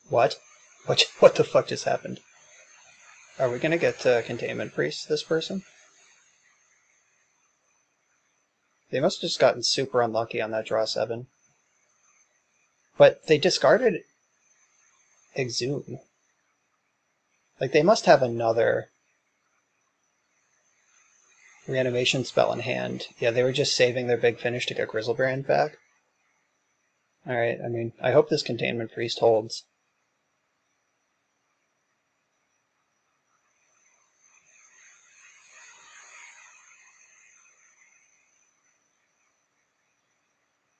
What? What the fuck just happened? Are we gonna get Containment Priest, this person? They must have just gotten super unlucky on that draw 7. But they discarded Exhume. Like, they must have another reanimation spell in hand. Yeah, they were just saving their big finish to get Grizzlebrand back. Alright, I mean, I hope this Containment Priest holds.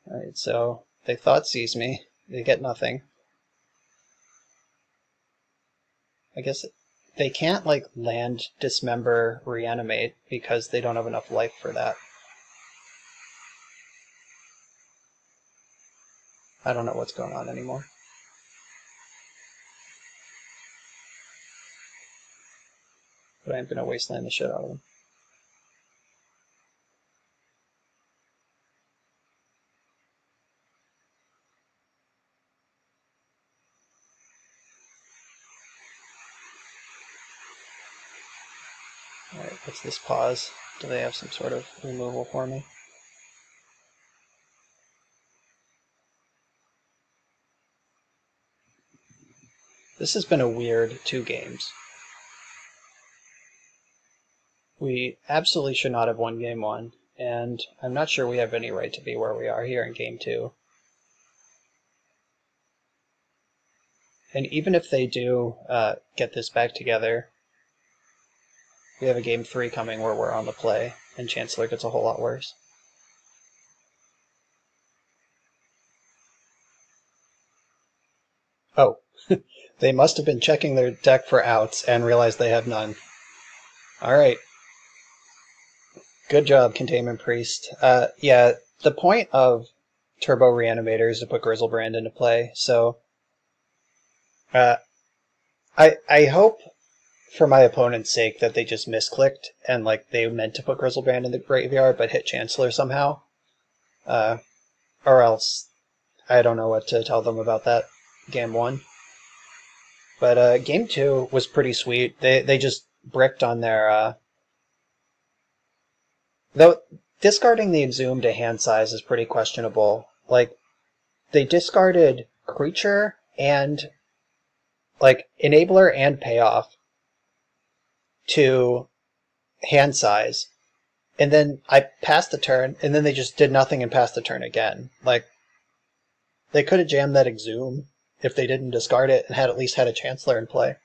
Alright, so they thought Seize Me. They get nothing. I guess they can't, like, land, dismember, reanimate, because they don't have enough life for that. I don't know what's going on anymore. But I'm gonna wasteland the shit out of them. Alright, what's this pause? Do they have some sort of removal for me? This has been a weird 2 games. We absolutely should not have won game 1, and I'm not sure we have any right to be where we are here in game 2. And even if they do get this back together, we have a game 3 coming where we're on the play, and Chancellor gets a whole lot worse. Oh, they must have been checking their deck for outs and realized they have none. Alright. Good job, Containment Priest. Yeah, the point of Turbo Reanimator is to put Grizzlebrand into play, so I hope for my opponent's sake that they just misclicked and like they meant to put Grizzlebrand in the graveyard but hit Chancellor somehow. Or else I don't know what to tell them about that game 1. But game 2 was pretty sweet. They just bricked on their though discarding the Exhume to hand size is pretty questionable. Like, they discarded Creature and like Enabler and Payoff to hand size, and then I passed the turn, and then they just did nothing and passed the turn again. Like, they could have jammed that Exhume if they didn't discard it and had at least had a Chancellor in play.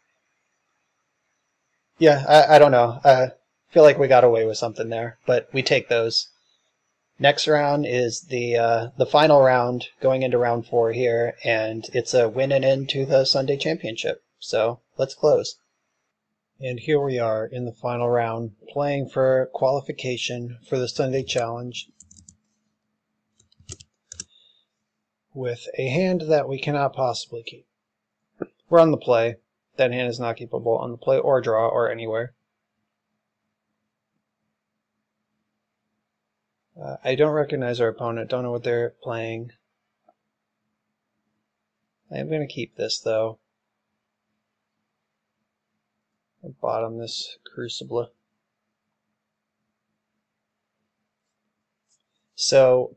Yeah, I don't know. I feel like we got away with something there, but we take those. Next round is the final round, going into round 4 here, and it's a win and in to the Sunday Championship. So let's close. And here we are in the final round, playing for qualification for the Sunday Challenge with a hand that we cannot possibly keep. We're on the play. That hand is not keepable on the play or draw or anywhere. I don't recognize our opponent, don't know what they're playing. I am going to keep this, though. I'll bottom this Crucible. So,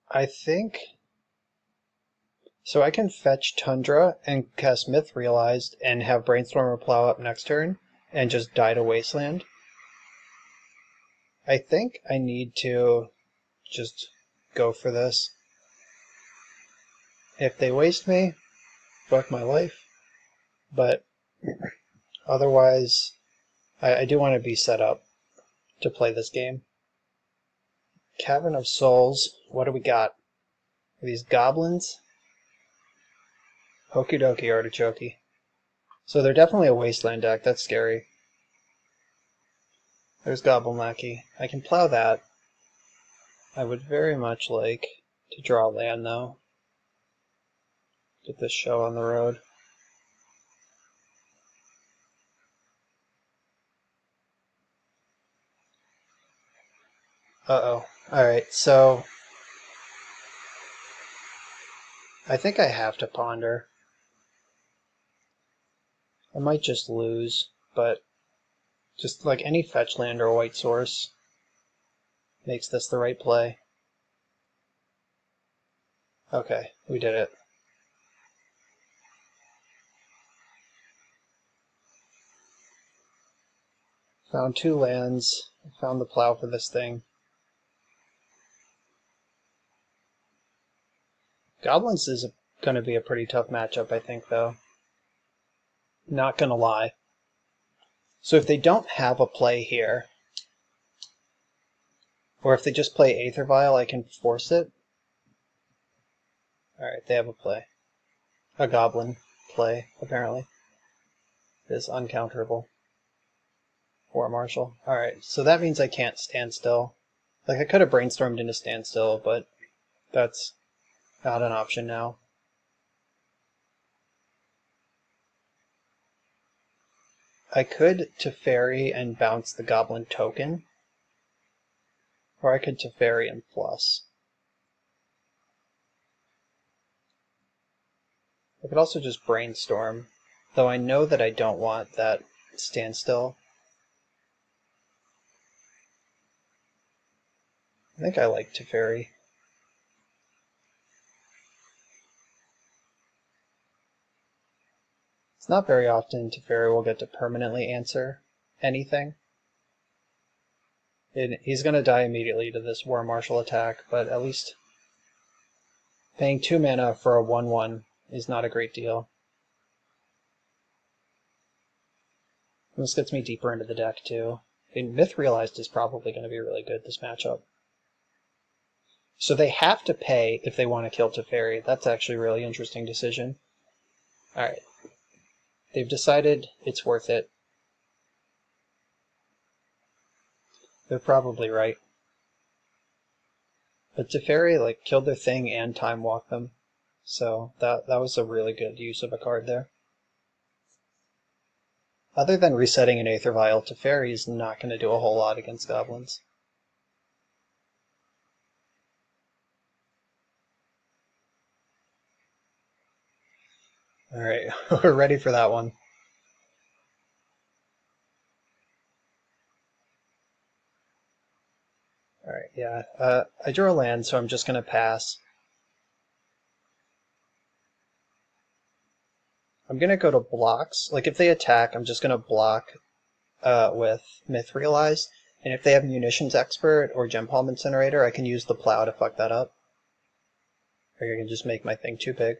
I think... So I can fetch Tundra and cast Myth Realized and have Brainstormer plow up next turn and just die to Wasteland. I think I need to just go for this. If they waste me, fuck my life. But otherwise, I do want to be set up to play this game. Cavern of Souls, what do we got? Are these goblins? Okie dokie, artichoke. So they're definitely a wasteland deck, that's scary. There's Goblin Lackey. I can plow that. I would very much like to draw land, though. Get this show on the road. Uh-oh. Alright, so... I think I have to ponder. I might just lose, but just like any fetch land or white source makes this the right play. Okay, we did it. Found 2 lands, found the plow for this thing. Goblins is going to be a pretty tough matchup, I think, though. Not going to lie. So if they don't have a play here, or if they just play Aether Vial, I can force it. Alright, they have a play. A goblin play, apparently. It is uncounterable. War Marshal. Alright, so that means I can't stand still. Like, I could have brainstormed into standstill, but that's not an option now. I could Teferi and bounce the goblin token, or I could Teferi and plus. I could also just brainstorm, though I know that I don't want that standstill. I think I like Teferi. It's not very often Teferi will get to permanently answer anything. He's going to die immediately to this War Marshal attack, but at least paying 2 mana for a 1/1 is not a great deal. This gets me deeper into the deck, too. Myth Realized is probably going to be really good this matchup. So they have to pay if they want to kill Teferi. That's actually a really interesting decision. Alright. They've decided it's worth it. They're probably right. But Teferi, like, killed their thing and time walked them. So that was a really good use of a card there. Other than resetting an Aether Vial, Teferi is not going to do a whole lot against goblins. Alright, we're ready for that one. Alright, yeah. I drew a land, so I'm just going to pass. I'm going to go to blocks. Like, if they attack, I'm just going to block with Myth Realized. And if they have Munitions Expert or Gem Palm Incinerator, I can use the plow to fuck that up. Or I can just make my thing too big.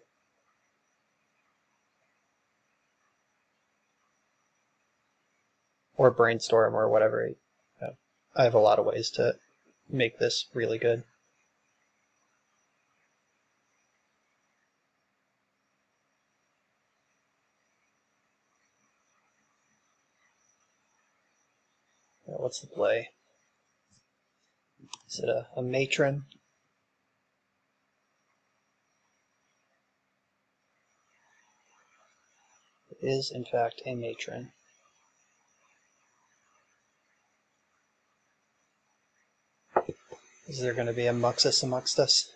Or brainstorm or whatever. I have a lot of ways to make this really good. What's the play? Is it a matron? It is, in fact, a matron. Is there going to be a Muxus amongst us?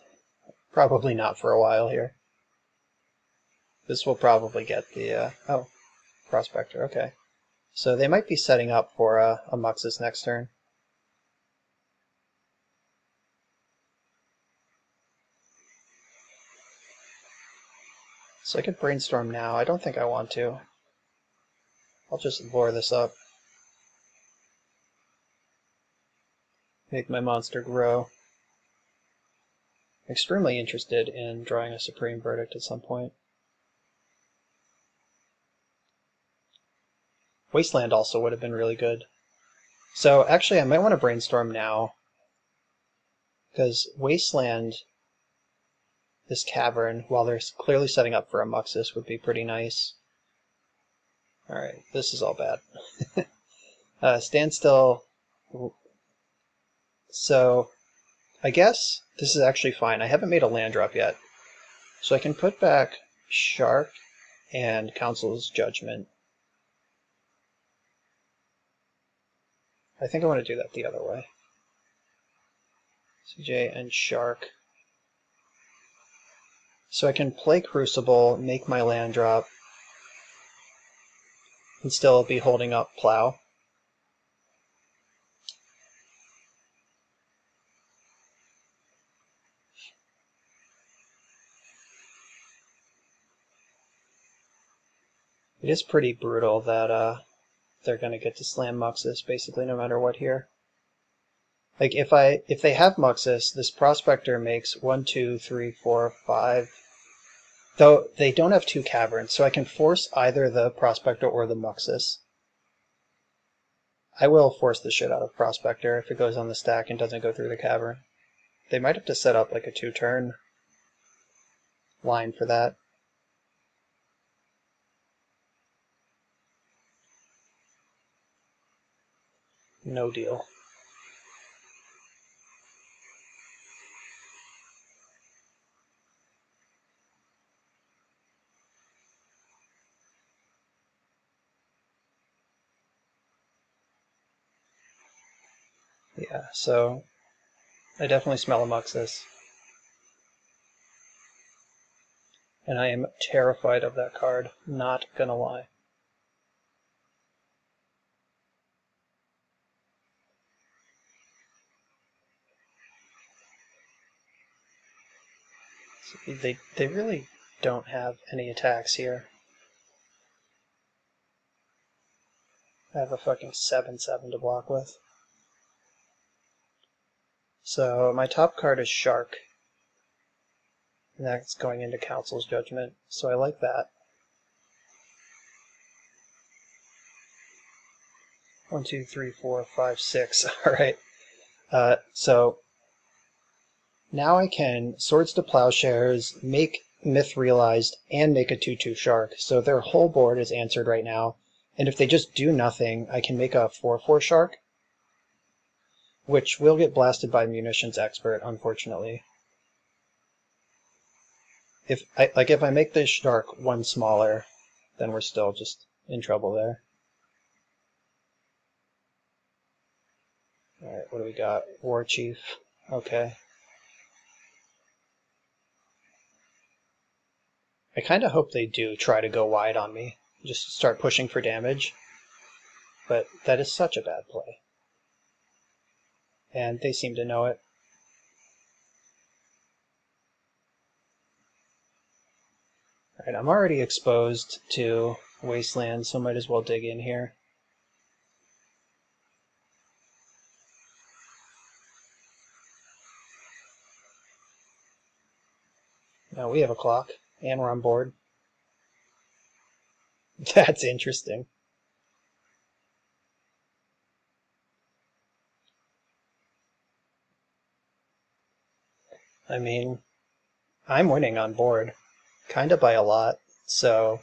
Probably not for a while here. This will probably get the, oh, Prospector, okay. So they might be setting up for a Muxus next turn. So I could brainstorm now. I don't think I want to. I'll just lure this up. Make my monster grow. I'm extremely interested in drawing a Supreme Verdict at some point. Wasteland also would have been really good. So actually I might want to brainstorm now, because Wasteland, this cavern, while they're clearly setting up for a Muxus, would be pretty nice. Alright, this is all bad. Standstill. So I guess this is actually fine. I haven't made a land drop yet. So I can put back Shark and Council's Judgment. I think I want to do that the other way. CJ and Shark. So I can play Crucible, make my land drop, and still be holding up Plow. It is pretty brutal that they're going to get to slam Muxus basically no matter what here. Like if they have Muxus, this Prospector makes 1, 2, 3, 4, 5. Though they don't have 2 caverns, so I can force either the Prospector or the Muxus. I will force the shit out of Prospector if it goes on the stack and doesn't go through the cavern. They might have to set up like a 2-turn line for that. No deal. Yeah, so I definitely smell a Muxus. And I am terrified of that card, not gonna lie. So they really don't have any attacks here. I have a fucking 7/7 to block with. So my top card is Shark. And that's going into Council's Judgment, so I like that. 1, 2, 3, 4, 5, 6. Alright. So now I can Swords to Plowshares, make Myth Realized, and make a 2/2 Shark. So their whole board is answered right now. And if they just do nothing, I can make a 4/4 Shark, which will get blasted by Munitions Expert, unfortunately. If I make this Shark 1 smaller, then we're still just in trouble there. Alright, what do we got? War Chief. Okay. I kind of hope they do try to go wide on me. Just start pushing for damage. But that is such a bad play. And they seem to know it. Alright, I'm already exposed to Wasteland, so might as well dig in here. Now we have a clock, and we're on board. That's interesting. I mean, I'm winning on board. Kinda by a lot, so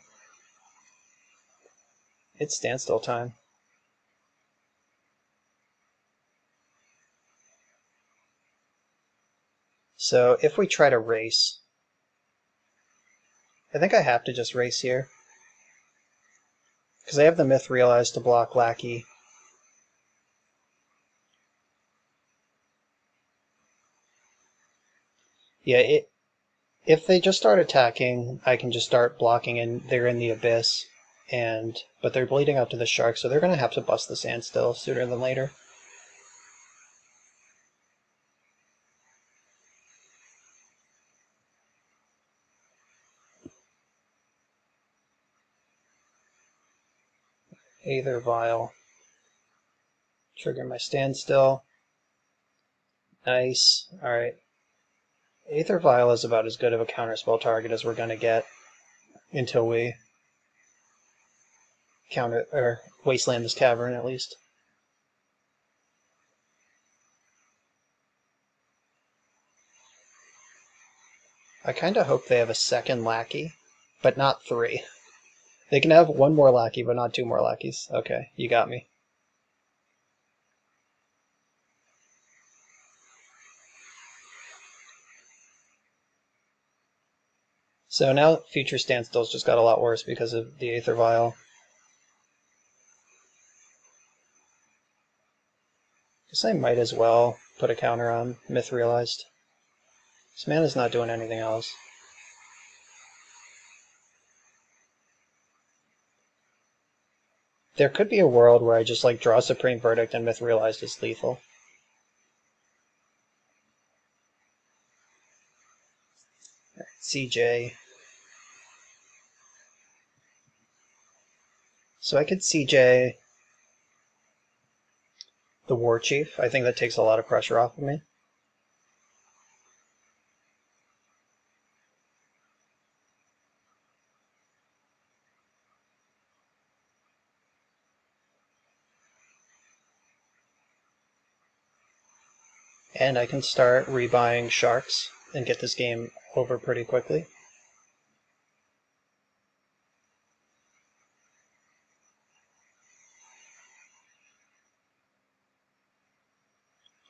it's standstill time. So if we try to race, I think I have to just race here. Because I have the Myth Realized to block Lackey. Yeah, if they just start attacking, I can just start blocking and they're in the Abyss. But they're bleeding out to the Shark, so they're going to have to bust the Standstill sooner than later. Aether Vial. Trigger my Standstill. Nice. Alright. Aether Vial is about as good of a counterspell target as we're going to get until we Wasteland this cavern, at least. I kind of hope they have a second Lackey, but not 3. They can have 1 more Lackey, but not 2 more Lackeys. Okay, you got me. So now Future Standstill's just got a lot worse because of the Aether Vial. Guess I might as well put a counter on Myth Realized. This mana's not doing anything else. There could be a world where I just draw Supreme Verdict and Myth Realized is lethal. CJ. So I could CJ the War Chief. I think that takes a lot of pressure off of me. And I can start rebuying sharks and get this game over pretty quickly.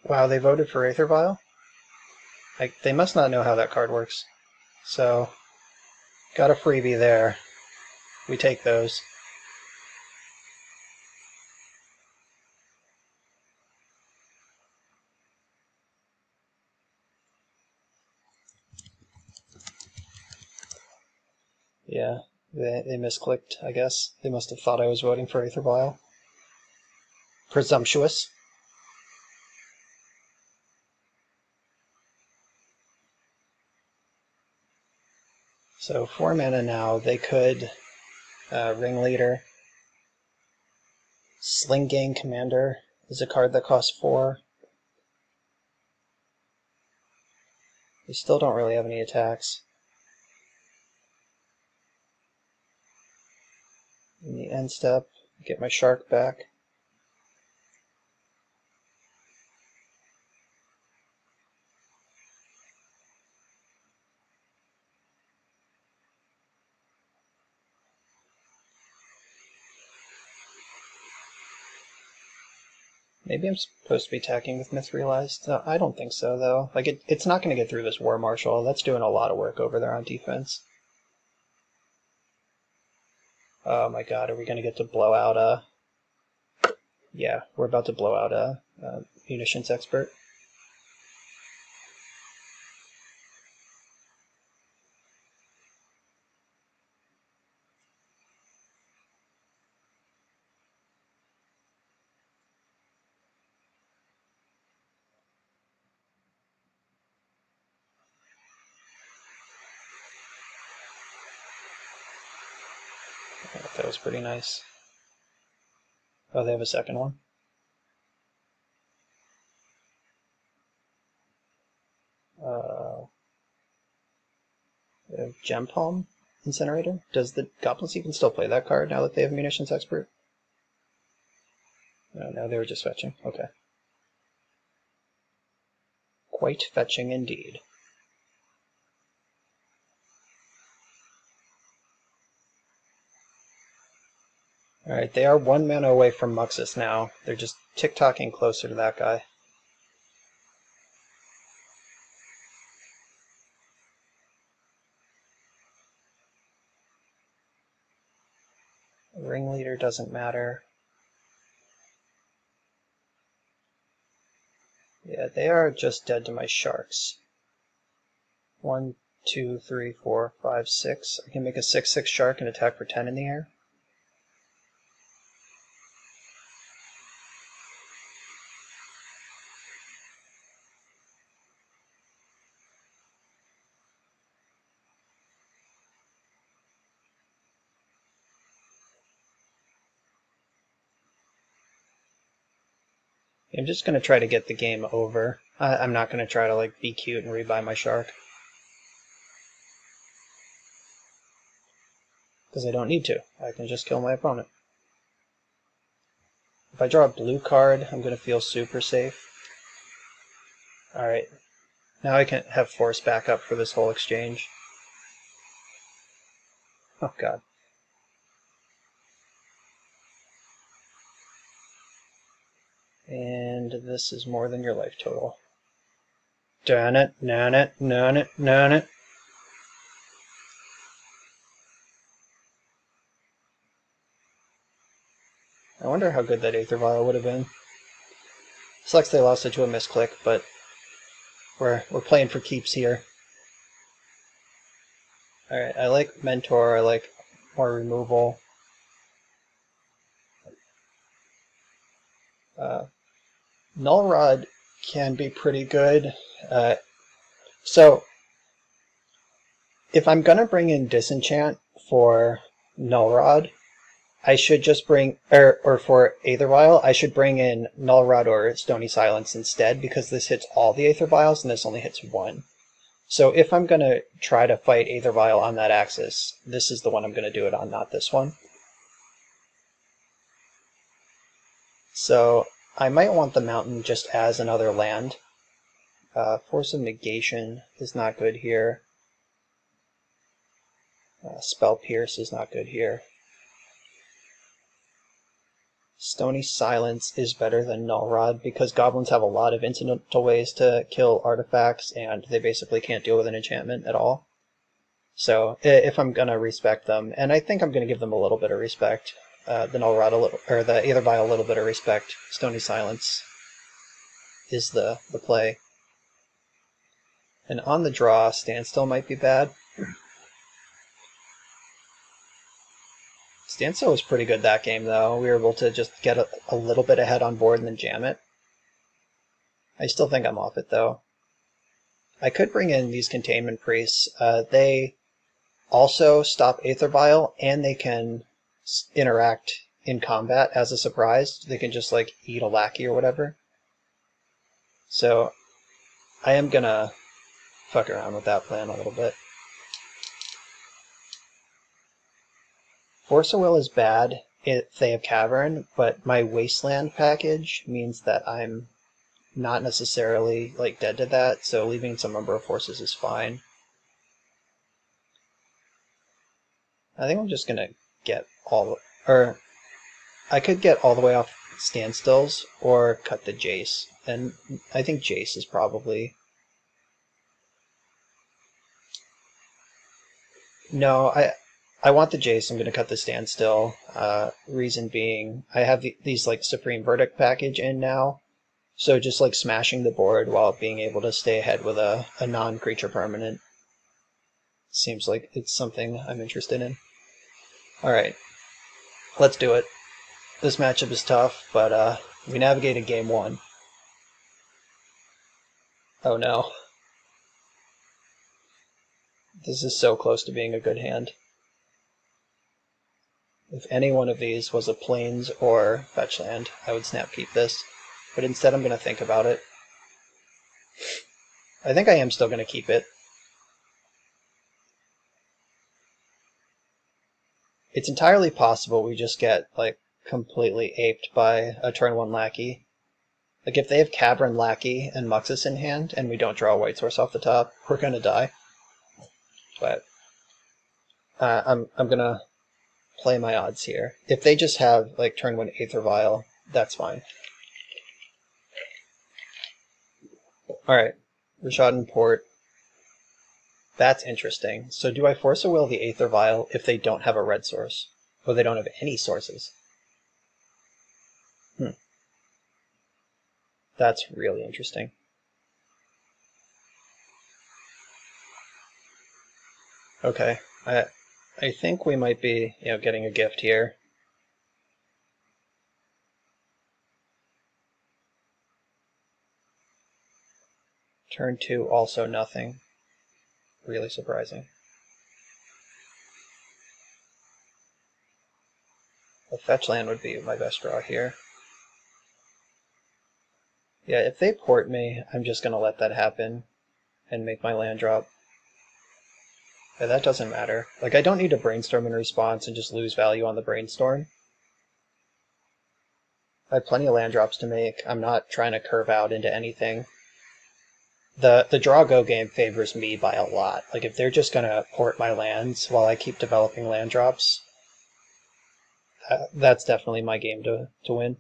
Wow, they voted for Aether Vial? They must not know how that card works. So, got a freebie there. We take those. Yeah, they misclicked, I guess. They must have thought I was voting for Aether Vial. Presumptuous. So 4 mana now. They could Ringleader. Sling Gang Commander is a card that costs 4. They still don't really have any attacks. In the end step, get my shark back. Maybe I'm supposed to be attacking with Myth-Realized. No, I don't think so, though. Like, it's not going to get through this War Marshal. That's doing a lot of work over there on defense. Oh my god, are we going to get to blow out a... Yeah, we're about to blow out a Munitions Expert. That was pretty nice. Oh, they have a second one? Gem Palm Incinerator? Does the Goblins even still play that card now that they have Munitions Expert? No, they were just fetching. Okay. Quite fetching indeed. Alright, they are 1 mana away from Muxus now. They're just tick-tocking closer to that guy. Ringleader doesn't matter. Yeah, they are just dead to my sharks. 1, 2, 3, 4, 5, 6. I can make a 6/6 shark and attack for 10 in the air. I'm just going to try to get the game over. I'm not going to try to like be cute and rebuy my shark. Because I don't need to. I can just kill my opponent. If I draw a blue card, I'm going to feel super safe. Alright. Now I can have force backup for this whole exchange. Oh god. And this is more than your life total. Dun it, nun it, nun it, nun it. I wonder how good that Aether Vial would have been. Sucks they lost it to a misclick, but we're playing for keeps here. Alright, I like Mentor, I like more removal. Null Rod can be pretty good. So, if I'm going to bring in Disenchant for Null Rod, I should just bring, or for Aether Vial, I should bring in Null Rod or Stony Silence instead, because this hits all the Aether Vials and this only hits one. So if I'm going to try to fight Aether Vial on that axis, this is the one I'm going to do it on, not this one. So I might want the mountain just as another land. Force of Negation is not good here. Spell Pierce is not good here. Stony Silence is better than Null Rod because goblins have a lot of incidental ways to kill artifacts and they basically can't deal with an enchantment at all. So if I'm going to respect them, and I think I'm going to give them a little bit of respect, the Null Rod or the Aether Vial a little bit of respect, Stony Silence is the play. And on the draw, Standstill might be bad. Standstill was pretty good that game, though. We were able to just get a little bit ahead on board and then jam it. I still think I'm off it, though. I could bring in these Containment Priests. They also stop Aether Vial, and they can interact in combat as a surprise. They can just, like, eat a lackey or whatever. So I am gonna fuck around with that plan a little bit. Force of Will is bad if they have Cavern, but my Wasteland package means that I'm not necessarily like dead to that, so leaving some number of forces is fine. I think I'm just gonna get or I could get all the way off Standstills or cut the Jace, and I think Jace is probably... No, I want the Jace. I'm going to cut the Standstill. Reason being, I have these like Supreme Verdict package in now, so just like smashing the board while being able to stay ahead with a non-creature permanent seems like it's something I'm interested in. Alright, let's do it. This matchup is tough, but we navigated game one. Oh no. This is so close to being a good hand. If any one of these was a Plains or Fetch land, I would snap keep this. But instead I'm going to think about it. I think I am still going to keep it. It's entirely possible we just get, like, completely aped by a turn 1 Lackey. Like, if they have Cavern, Lackey, and Muxus in hand, and we don't draw a white source off the top, we're going to die. But I'm going to play my odds here. If they just have, like, turn 1 Aether Vial, that's fine. Alright, Rishadan Port. That's interesting. So do I Force of Will the Aether Vial if they don't have a red source? Or they don't have any sources? That's really interesting. Okay, I think we might be, getting a gift here. Turn 2, also nothing. Really surprising. A fetch land would be my best draw here. Yeah, if they port me, I'm just going to let that happen and make my land drop. Yeah, that doesn't matter. Like, I don't need to brainstorm in response and just lose value on the brainstorm. I have plenty of land drops to make. I'm not trying to curve out into anything. The draw-go game favors me by a lot. Like, if they're just going to port my lands while I keep developing land drops, that's definitely my game to win.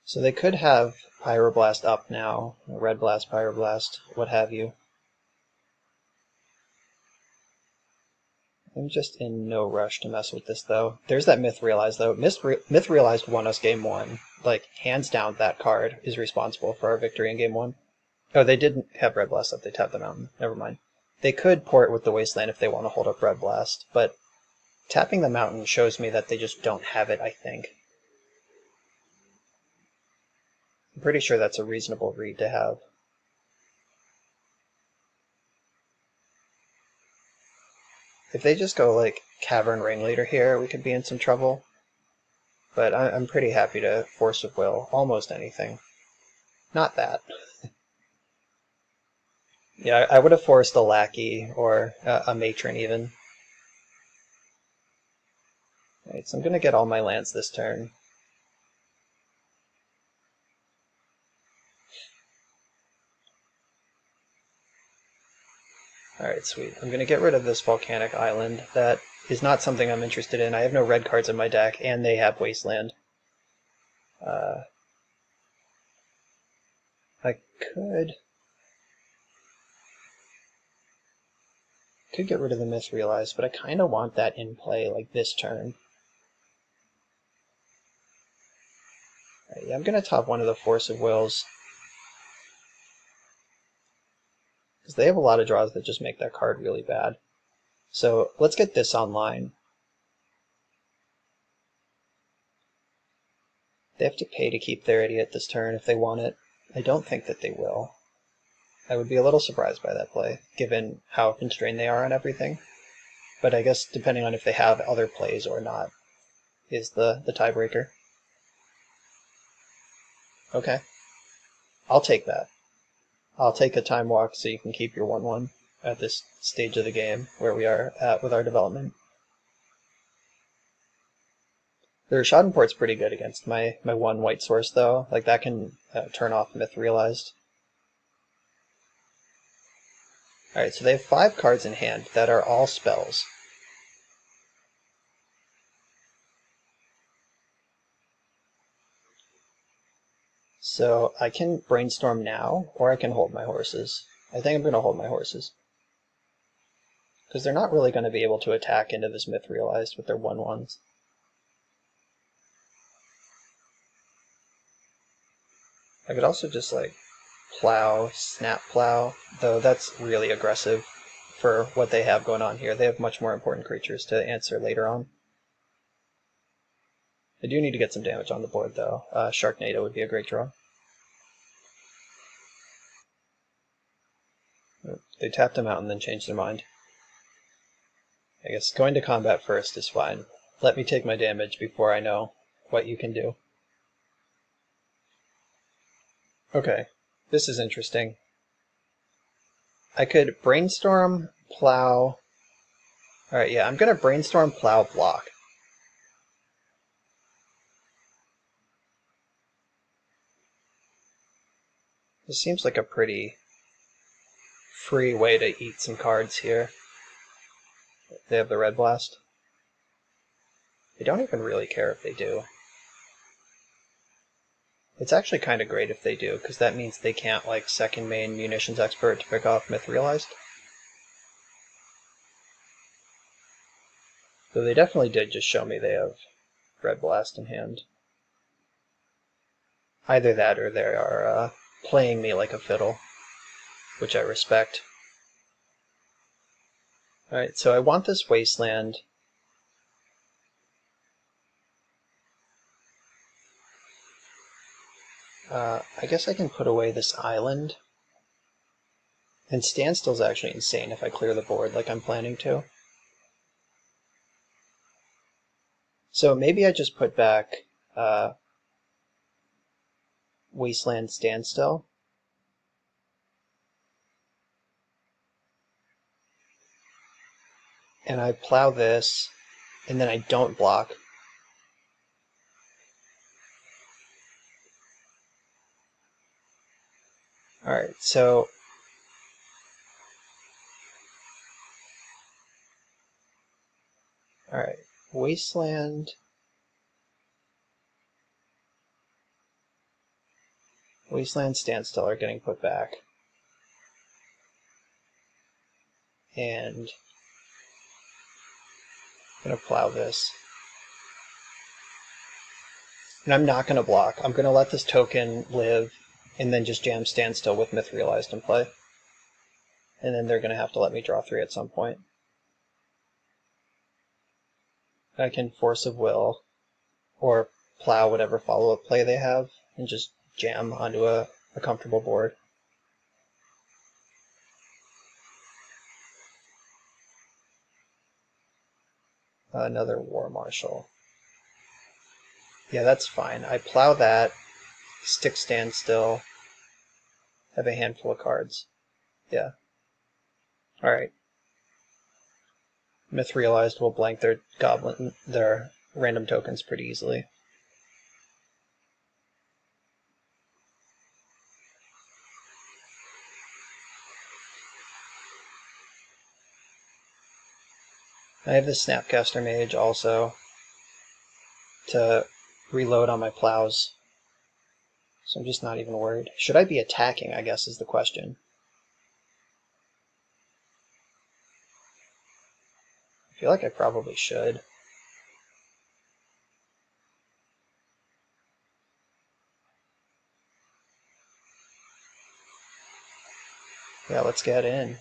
So they could have Pyroblast up now, Red Blast, Pyroblast, what have you. I'm just in no rush to mess with this, though. There's that Myth Realized, though. Myth Realized won us game 1. Like, hands down, that card is responsible for our victory in game 1. Oh, they didn't have Red Blast up. They tapped the mountain. Never mind. They could port with the Wasteland if they want to hold up Red Blast, but tapping the mountain shows me that they just don't have it, I think. I'm pretty sure that's a reasonable read to have. If they just go like Cavern Ringleader here, we could be in some trouble. But I'm pretty happy to Force of Will almost anything. Not that. Yeah, I would have forced a Lackey or a Matron even. Alright, so I'm going to get all my lands this turn. Alright, sweet. I'm going to get rid of this Volcanic Island. That is not something I'm interested in. I have no red cards in my deck, and they have Wasteland. I could get rid of the Misrealized, but I kind of want that in play like this turn. Alright, yeah, I'm going to top one of the Force of Wills. Because they have a lot of draws that just make that card really bad. So let's get this online. They have to pay to keep their idiot this turn if they want it. I don't think that they will. I would be a little surprised by that play, given how constrained they are on everything. But I guess depending on if they have other plays or not is the tiebreaker. Okay. I'll take that. I'll take a time walk so you can keep your 1/1 at this stage of the game where we are at with our development. The Schadenport's pretty good against my 1 white source, though. Like, that can turn off Myth Realized. Alright, so they have 5 cards in hand that are all spells. So I can brainstorm now, or I can hold my horses. I think I'm going to hold my horses. Because they're not really going to be able to attack into this Myth Realized with their 1/1s. I could also just, like, plow, snap plow, though that's really aggressive for what they have going on here. They have much more important creatures to answer later on. I do need to get some damage on the board, though. Sharknado would be a great draw. They tapped him out and then changed their mind. I guess going to combat first is fine. Let me take my damage before I know what you can do. Okay, this is interesting. I could brainstorm, plow. Alright, yeah, I'm going to brainstorm, plow, block. This seems like a pretty free way to eat some cards here. They have the Red Blast. They don't even really care if they do. It's actually kind of great if they do, because that means they can't, like, second main Munitions Expert to pick off Myth Realized. Though they definitely did just show me they have Red Blast in hand. Either that or they are playing me like a fiddle, which I respect. Alright, so I want this Wasteland. I guess I can put away this island. And Standstill's actually insane if I clear the board like I'm planning to. So maybe I just put back Wasteland Standstill. And I plow this, and then I don't block. Alright, so alright, Wasteland Standstill are getting put back. And I'm going to plow this. And I'm not going to block. I'm going to let this token live, and then just jam Standstill with Myth Realized in play. And then they're going to have to let me draw 3 at some point. I can Force of Will, or plow whatever follow-up play they have, and just jam onto a comfortable board. Another War Marshal. Yeah, that's fine. I plow that, stick stand still, have a handful of cards. Yeah. Alright. Myth Realized will blank their random tokens pretty easily. I have the Snapcaster Mage also to reload on my plows, so I'm just not even worried. Should I be attacking, I guess, is the question. I feel like I probably should. Yeah, let's get in.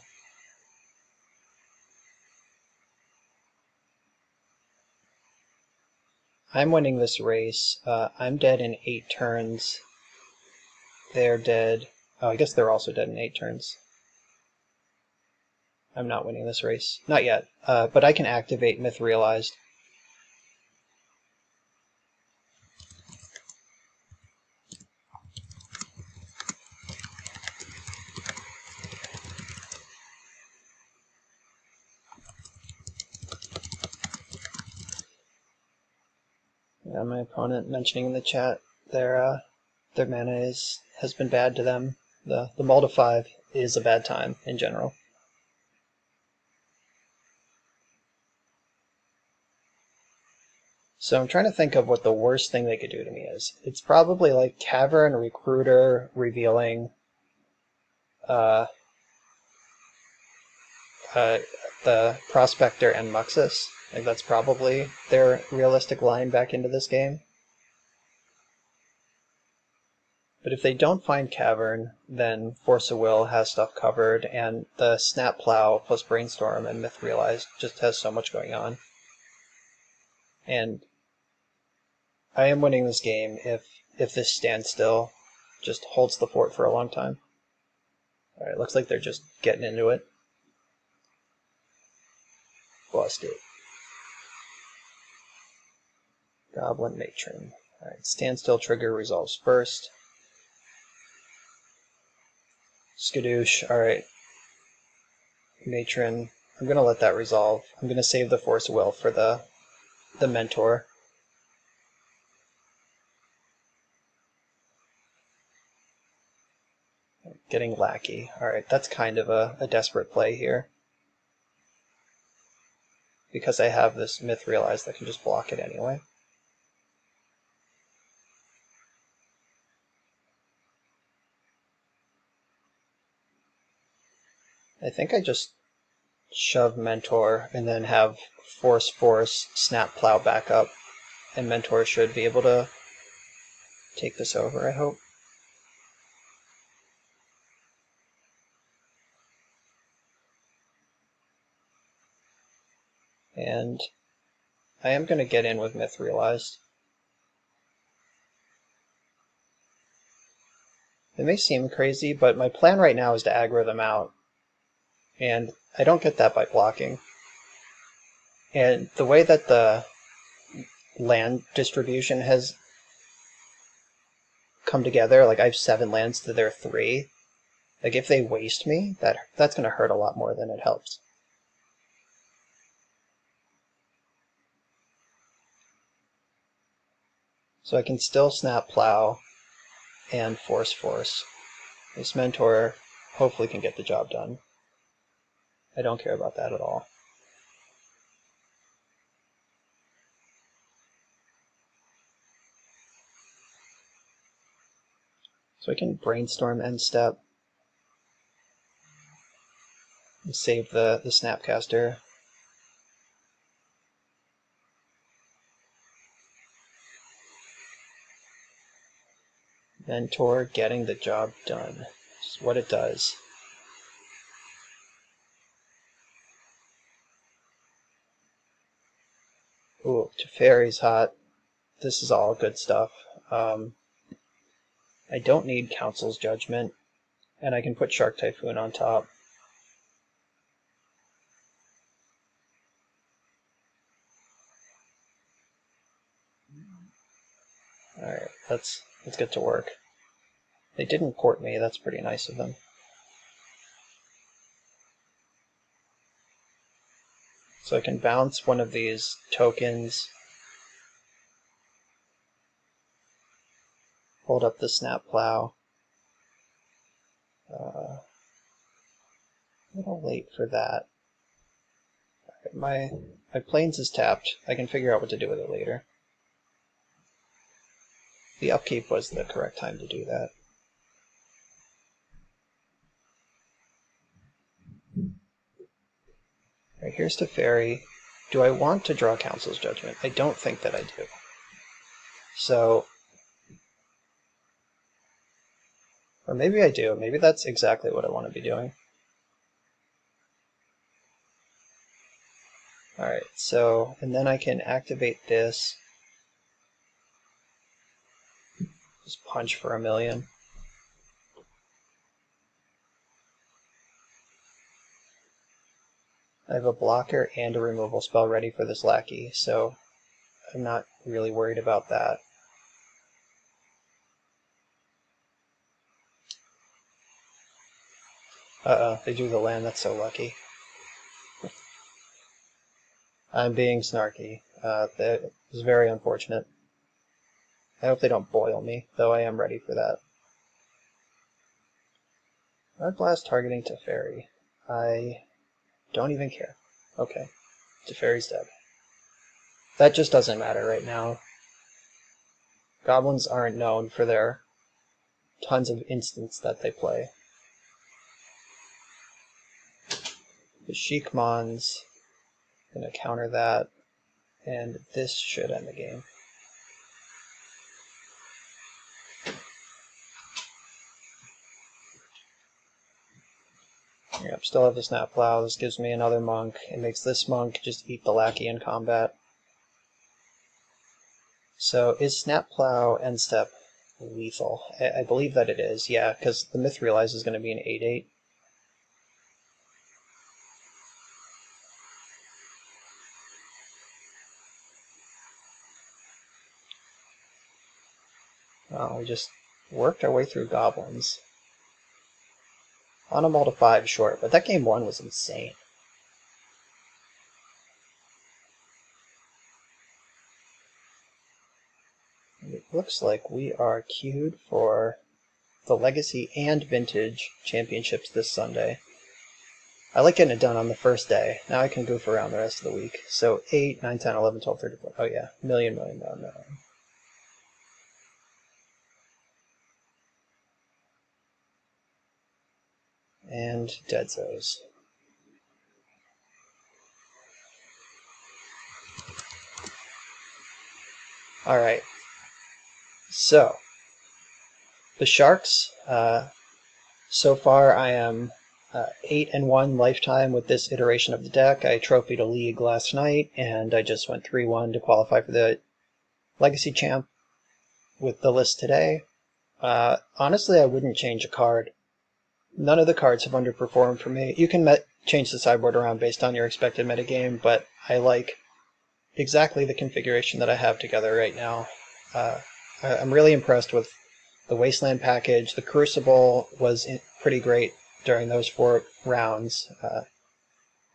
I'm winning this race. I'm dead in 8 turns. They're dead. Oh, I guess they're also dead in 8 turns. I'm not winning this race. Not yet. But I can activate Myth Realized. Yeah, my opponent mentioning in the chat their mana has been bad to them. The mull to 5 is a bad time in general. So I'm trying to think of what the worst thing they could do to me is. It's probably like Cavern, Recruiter, Revealing, the Prospector, and Muxus. Like that's probably their realistic line back into this game. But if they don't find Cavern, then Force of Will has stuff covered, and the Snap Plow plus Brainstorm and Myth Realized just has so much going on. And I am winning this game if this standstill just holds the fort for a long time. Alright, looks like they're just getting into it. Bust it. Goblin Matron. Alright, standstill trigger resolves first. Skadoosh, alright. Matron. I'm gonna let that resolve. I'm gonna save the Force of Will for the Mentor. Getting Lackey. Alright, that's kind of a desperate play here. Because I have this Myth Realized that can just block it anyway. I think I just shove Mentor and then have Force, Snap Plow back up, and Mentor should be able to take this over, I hope. And I am going to get in with Myth Realized. It may seem crazy, but my plan right now is to aggro them out. And I don't get that by blocking. And the way that the land distribution has come together, like I have 7 lands to their 3, like if they waste me, that's going to hurt a lot more than it helps. So I can still Snap Plow and Force. This Mentor hopefully can get the job done. I don't care about that at all. So I can Brainstorm end step and save the Snapcaster. Mentor getting the job done. Just what it does. Ooh, Teferi's hot. This is all good stuff. I don't need Council's Judgment, and I can put Shark Typhoon on top. Alright, let's get to work. They didn't port me, that's pretty nice of them. So I can bounce one of these tokens, hold up the Snap Plow. A little late for that. My Plains is tapped. I can figure out what to do with it later. The upkeep was the correct time to do that. Alright, here's to Fairy. Do I want to draw Council's Judgment? I don't think that I do. So, or maybe I do. Maybe that's exactly what I want to be doing. Alright, so, and then I can activate this. Just punch for 1,000,000. I have a blocker and a removal spell ready for this lackey, so I'm not really worried about that. Uh-oh, they drew the land, that's so lucky. I'm being snarky. That is very unfortunate. I hope they don't boil me, though I am ready for that. Red Blast targeting Teferi. I don't even care. Okay, Teferi's dead. That just doesn't matter right now. Goblins aren't known for their tons of instants that they play. The Sheikmon's gonna counter that, and this should end the game. Yep, still have the Snap Plow. This gives me another monk. It makes this monk just eat the lackey in combat. So is Snap Plow end step lethal? I believe that it is, yeah, because the Mithrilize is going to be an 8/8. We just worked our way through goblins. On a mull to 5 short, but that game 1 was insane. And it looks like we are queued for the Legacy and Vintage Championships this Sunday. I like getting it done on the first day. Now I can goof around the rest of the week. So 8, 9, 10, 11, 12, 13, oh yeah, million. And Dead Zoes. Alright. So, the Sharks, so far I am 8-1 lifetime with this iteration of the deck. I trophied a league last night, and I just went 3-1 to qualify for the Legacy Champ with the list today. Honestly, I wouldn't change a card. None of the cards have underperformed for me. You can change the sideboard around based on your expected metagame, but I like exactly the configuration that I have together right now. I'm really impressed with the Wasteland package. The Crucible was pretty great during those 4 rounds.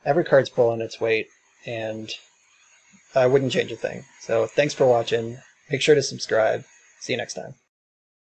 Every card's pulling its weight, and I wouldn't change a thing. So thanks for watching. Make sure to subscribe. See you next time.